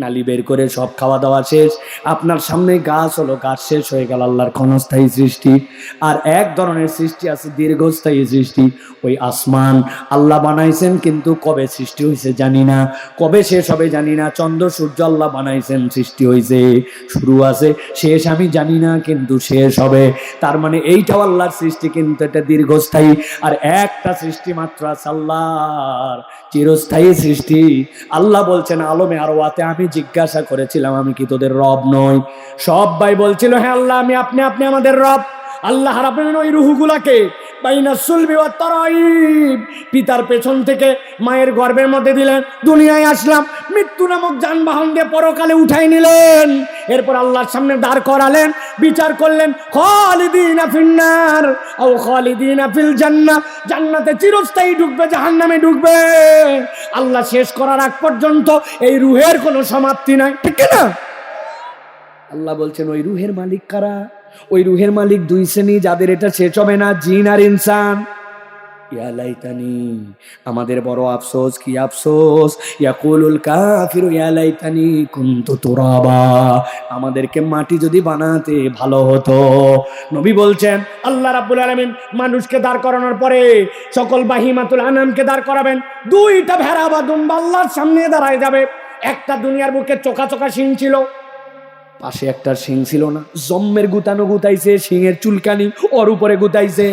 S1: নালি বের করে সব খাওয়া দাওয়া শেষ, আপনার সামনে গাছ হলো, গাছ শেষ হয়ে গেল। আল্লাহর ক্ষণস্থায়ী সৃষ্টি। আর এক ধরনের সৃষ্টি আছে দীর্ঘস্থায়ী সৃষ্টি। ওই আসমান আল্লাহ বানাইছেন, কিন্তু কবে সৃষ্টি হয়েছে জানি না, কবে শেষ হবে জানি না। চন্দ্র সূর্য আল্লাহ বানাইছেন, সৃষ্টি হয়েছে, শুরু আছে, শেষ আমি জানি না, কিন্তু শেষ হবে। তার মানে এইটাও আল্লাহর সৃষ্টি, কিন্তু এটা দীর্ঘস্থায়ী। আর একটা সৃষ্টি মাত্র আছে আল্লাহর, চিরস্থায়ী সৃষ্টি। আল্লাহ বলছেন আলমে আরওয়াতে, আমি জিজ্ঞাসা করেছিলাম আমি কি তোদের রব নই? সবাই বলছিল হ্যাঁ আল্লাহ আমি, আপনি আমাদের রব। আল্লাহ রাব্বুল ওই রূহগুলাকে বাইনা সুলবি ওয়াত তারাইব, পিতার পেছন থেকে মায়ের গর্ভের মধ্যে দিলেন, দুনিয়ায় আসলাম, মৃত্যু নামক যানবাহন দিয়ে পরকালে উঠাই নিলেন, এরপর আল্লাহর সামনে দাঁড় করালেন, বিচার করলেন, খালিদিনা ফিন্নার আও খালিদিনা ফিল জান্নাহ, জান্নাতে চিরস্থায়ী ঢুকবে, জাহান্নামে ঢুকবে। আল্লাহ শেষ করার আগ পর্যন্ত এই রূহের কোনো সমাপ্তি নাই, ঠিক না? আল্লাহ বলছেন ওই রূহের মালিক কারা? ওই রূহের মালিক 2 শ্রেণী, যাদের এটা শেষ হবে না, জিন আর ইনসান। ইয়া লাইতানি, আমাদের বড় আফসোস, কি আফসোস, ইয়াকুলুল কাফিরু ইয়া লাইতানি কুনতু তুরাবা, আমাদেরকে মাটি যদি বানাতে ভালো হতো। নবী বলছেন আল্লাহ রাব্বুল আলামিন মানুষকে দাঁড় করানোর পরে সকল বাহিমাতুল আনামকে দাঁড় করাবেন, দুইটা ভেড়া বা দুম্বা আল্লাহর সামনে দাঁড়ায় যাবে। একটা দুনিয়ার বুকে চোখা চোখা শিং ছিল, পাশে একটা শিং ছিল না, জম্মের গুতানো গুতাইছে, শিংয়ের চুলকানি ওর উপরে গুতাইছে।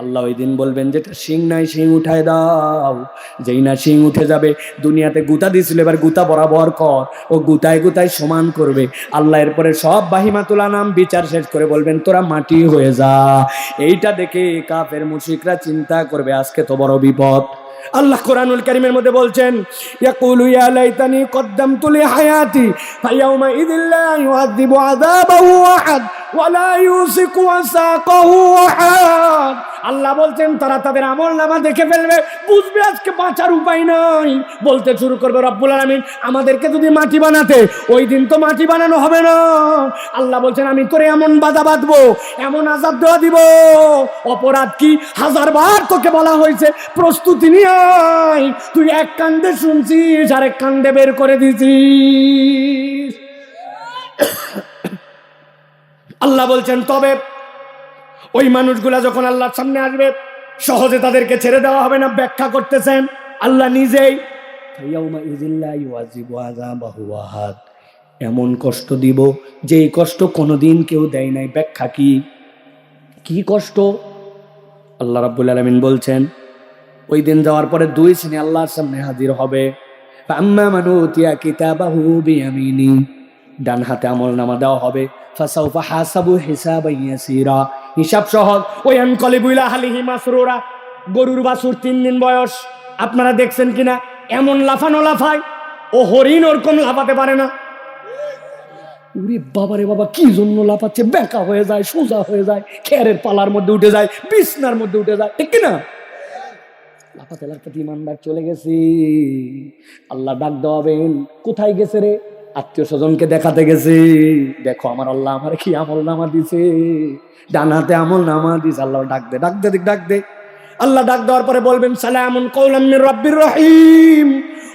S1: আল্লাহ ওই দিন বলবেন যেটা শিং নাই শিং উঠায় দাও, যেই না শিং উঠে যাবে, দুনিয়াতে গুতা দিছিল এবার গুতা বরাবর কর, ও গুতায় গুতায় সমান করবে। আল্লাহ এরপরে সব বাহিমাতুল আনাম বিচার শেষ করে বলবেন তোরা মাটি হয়ে যা। এইটা দেখে কাফের মুশরিকরা চিন্তা করবে আজকে তো বড় বিপদ। আল্লাহ কোরআনুল কারীমের মধ্যে বলছেন ইয়াকুলু ইয়া লাইতানি কদ্দামতু লি হায়াতি ফায়াউমা ইযিল লা ইউআযিবু আযাবাহু আহাদ ওয়া লা ইউসিকু ওয়াসাকাহু আহাদ। আল্লাহ বলছেন তারা তাদের আমলনামা দেখে ফেলবে, বুঝবে আজকে বাঁচার উপায় নাই। বলতে শুরু করবে রব্বুল আলামিন আমাদেরকে যদি মাটি বানাতে, ওই দিন তো মাটি বানানো হবে না। আল্লাহ বলছেন আমি তোরে এমন বাধা বাঁধবো, এমন আযাব দেওয়া দিব, অপরাধ কি 1000 বার তোকে বলা হয়েছে প্রস্তুতি নিয়ে আয়, তুই এক কান্দে শুনছিস আর এক কান্দে বের করে দিছিস। আল্লাহ বলছেন তবে ওই মানুষগুলা যখন আল্লাহর সামনে আসবে সহজে তাদেরকে ছেড়ে দেওয়া হবে না। ব্যাখ্যা করতেছেন আল্লাহ নিজেই, এমন কষ্ট দিব যেই কষ্ট কোনোদিন কেউ দেয় নাই। ব্যাখ্যা কি, কি কষ্ট? আল্লাহ রাব্বুল আলামিন বলছেন ওই দিন যাওয়ার পরে দুই শ্রেণী আল্লাহর সামনে হাজির হবে। আম্মা মান উতিয়া কিতাবাহু বিয়ামিনি, ডান হাতে আমলনামা দেওয়া হবে। ফাসাউফা হাসাবু হিসাবান ইয়াসিরা, হিসাব সহজ। ওই আনকালিবু ইলা আহলিহি মাসরুরা, গরুর বাছুর 3 দিন বয়স, আপনারা দেখছেন কিনা এমন লাফানো লাফায়, ও হরিণ ওরকম লাফাতে পারে না। উরে বাবা রে বাবা, কি জন্য লাফাচ্ছে, বেঁকা হয়ে যায়, সোজা হয়ে যায়, খেরের পালার মধ্যে উঠে যায়, বিছনার মধ্যে উঠে যায়, ঠিক কিনা? লাফাতে লাফাতে ইমানদার চলে গেছি। আল্লাহ ডাক দেওয়াবেন, কোথায় গেছে রে? আত্মীয় স্বজনকে দেখাতে গেছে, দেখো আমার আল্লাহ আমার কি আমল নামা দিছে, ডান হাতে আমল নামা দিছে। আল্লাহ ডাক দে, ডাক দে, ডাক দে। আল্লাহ ডাক দেওয়ার পরে বলবেন সালামুন কওলাম মির রাব্বির রহিম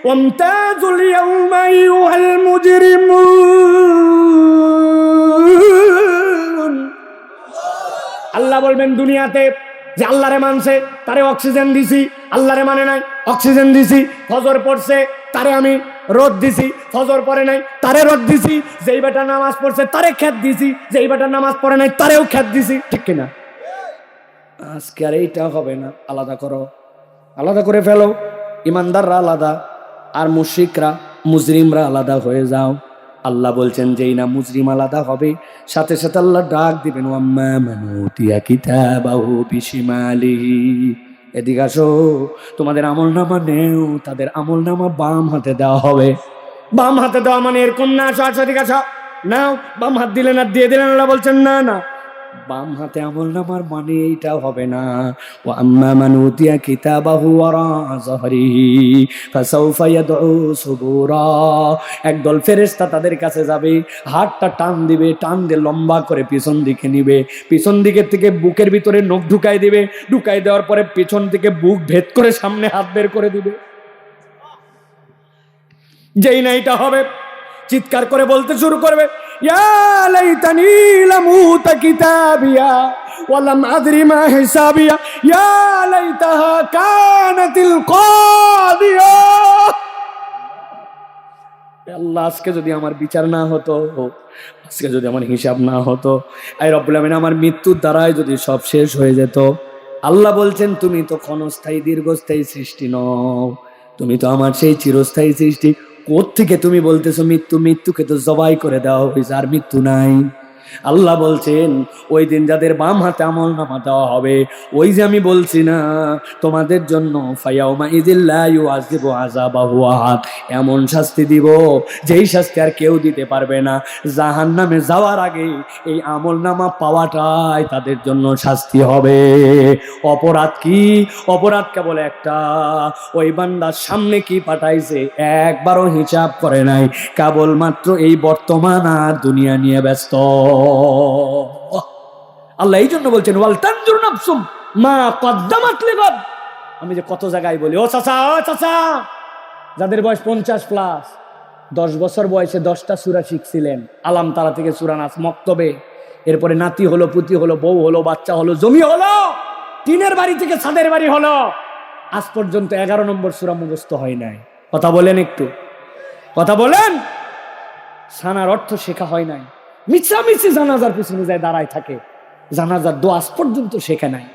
S1: ওয়ামতাজুল ইয়াওমা আইয়ুহাল মুজরিমুন। আল্লাহ বলবেন দুনিয়াতে যে আল্লাহরে মানছে তারে অক্সিজেন দিছি, আল্লাহরে মানে নাই অক্সিজেন দিছি। ফজর পড়ছে তারে আমি রোদ দিছি, ফজর পড়ে নাই তারে রোদ দিছি। যেই বেটা নামাজ পড়ছে তারে খেত দিছি, যেই বেটা নামাজ পড়ে নাই তারেও খেত দিছি, ঠিক কিনা? আজকে আর এইটা হবে না, আলাদা করো, আলাদা করে ফেলো। ইমানদাররা আলাদা আর মুশরিকরা মুজরিমরা আলাদা হয়ে যাও। আল্লাহ বলছেন যেই না মুজরিম আলাদা হবে, সাথে সাথে আল্লাহ ডাক দিবেন ওয়াম্মা মান উতিয়া কিতাবাহু বিশিমালিহি, এদিকে আসো, তোমাদের আমলনামা নেও। তাদের আমলনামা বাম হাতে দেওয়া হবে। বাম হাতে দেওয়া মানে এরকম না, আসো আসো এদিকে আসো, নাও। বাম হাত দিলেন আর দিয়ে দিলেন। আল্লাহ বলছেন না না, বাম হাতে আমলনামার মানে এইটা হবে না। ওয়া আম্মা মান উতিয়া কিতাবাহু ওয়ারা যাহরিহি ফাসাউফা ইয়াদউ সুবুরা, একদল ফেরেশতা তাদের কাছে যাবে, হাতটা টান দিবে, টান দিয়ে লম্বা করে পিছন দিকে নিবে, পিছন দিকের থেকে বুকের ভিতরে নখ ঢুকাই দিবে, ঢুকাই দেওয়ার পরে পিছন থেকে বুক ভেদ করে সামনে হাত বের করে দিবে। যেই না এটা হবে চিৎকার করে বলতে শুরু করবে ইয়া লাইতানি লামুতা কিতাবিয়া ওয়া লাম আদরি মা হিসাবিয়া ইয়া লাইতাহা কানাতিল কাদিয়া। আল্লাহ আজকে যদি আমার বিচার না হতো, আজকে যদি আমার হিসাব না হতো, আয় রব্বুল আমিন আমার মৃত্যুর দ্বারাই যদি সব শেষ হয়ে যেত। আল্লাহ বলছেন তুমি তো ক্ষণস্থায়ী দীর্ঘস্থায়ী সৃষ্টি নও, তুমি তো আমার সেই চিরস্থায়ী সৃষ্টি। কোত্থেকে তুমি বলতেছো মৃত্যু? মৃত্যুকে তো জবাই করে দেওয়া হয়েছে, আর মৃত্যু নাই। আল্লাহ বলছেন ওই দিন যাদের বাম হাতে আমলনামা দেওয়া হবে, ওই যে আমি বলছি না তোমাদের জন্য ফায়াউমা ইযিল লা ইউআযিবু আযাবাহু আহাদ, এমন শাস্তি দিব যেই শাস্তি আর কেউ দিতে পারবে না। জাহান্নামে যাওয়ার আগে এই আমলনামা পাওয়াটাই তাদের জন্য শাস্তি হবে। অপরাধ কি? অপরাধ কেবল একটা, ওই বান্দার সামনে কি পাঠাইছে একবারও হিসাব করে নাই, কেবলমাত্র এই বর্তমান আর দুনিয়া নিয়ে ব্যস্ত। আল্লাহ এই জন্য বলছেন ওয়াল তানজুর নাফসুম মা কদ্দামাত লিগাদ। আমি যে কত জায়গায় বলি, ও চাচা, ও চাচা, যাদের বয়স 50+, 10 বছর বয়সে 10টা সূরা শিখছিলেন, আলাম তারা থেকে সূরা নাস মক্তবে, এরপরে নাতি হলো, পুতি হলো, বউ হলো, বাচ্চা হলো, জমি হলো, টিনের বাড়ি থেকে ছাদের বাড়ি হলো, আজ পর্যন্ত 11 নম্বর সূরা মুখস্থ হয় নাই। কথা বলেন, একটু কথা বলেন। সানার অর্থ শেখা হয় নাই, মিছামিছি জানাজার পিছনে যায় দাঁড়ায় থাকে, জানাজার দোয়া আজ পর্যন্ত শেখে নাই,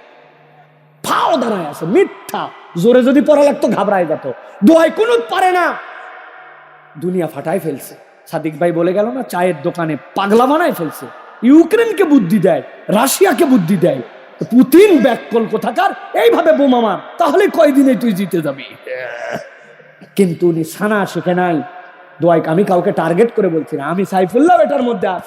S1: ফাও দাঁড়ায় আছে, মিথ্যা। জোরে যদি পড়া লাগতো ঘাবড়ায় যেত, দোয়ায় কুনুত পারে না। দুনিয়া ফাটায় ফেলছে। সাদিক ভাই বলে গেল না, চায়ের দোকানে পাগলা বানায় ফেলছে। ইউক্রেনকে বুদ্ধি দেয়, রাশিয়াকে বুদ্ধি দেয়, পুতিন ব্যাককল কোথাকার এইভাবে বোমা মার, তাহলে কয়দিনে তুই জিতে যাবি। কিন্তু উনি সানা শেখে নাই। দোয়ায় আমি কাউকে টার্গেট করে বলছি না, আমি সাইফুল্লাহ এটার মধ্যে আছি।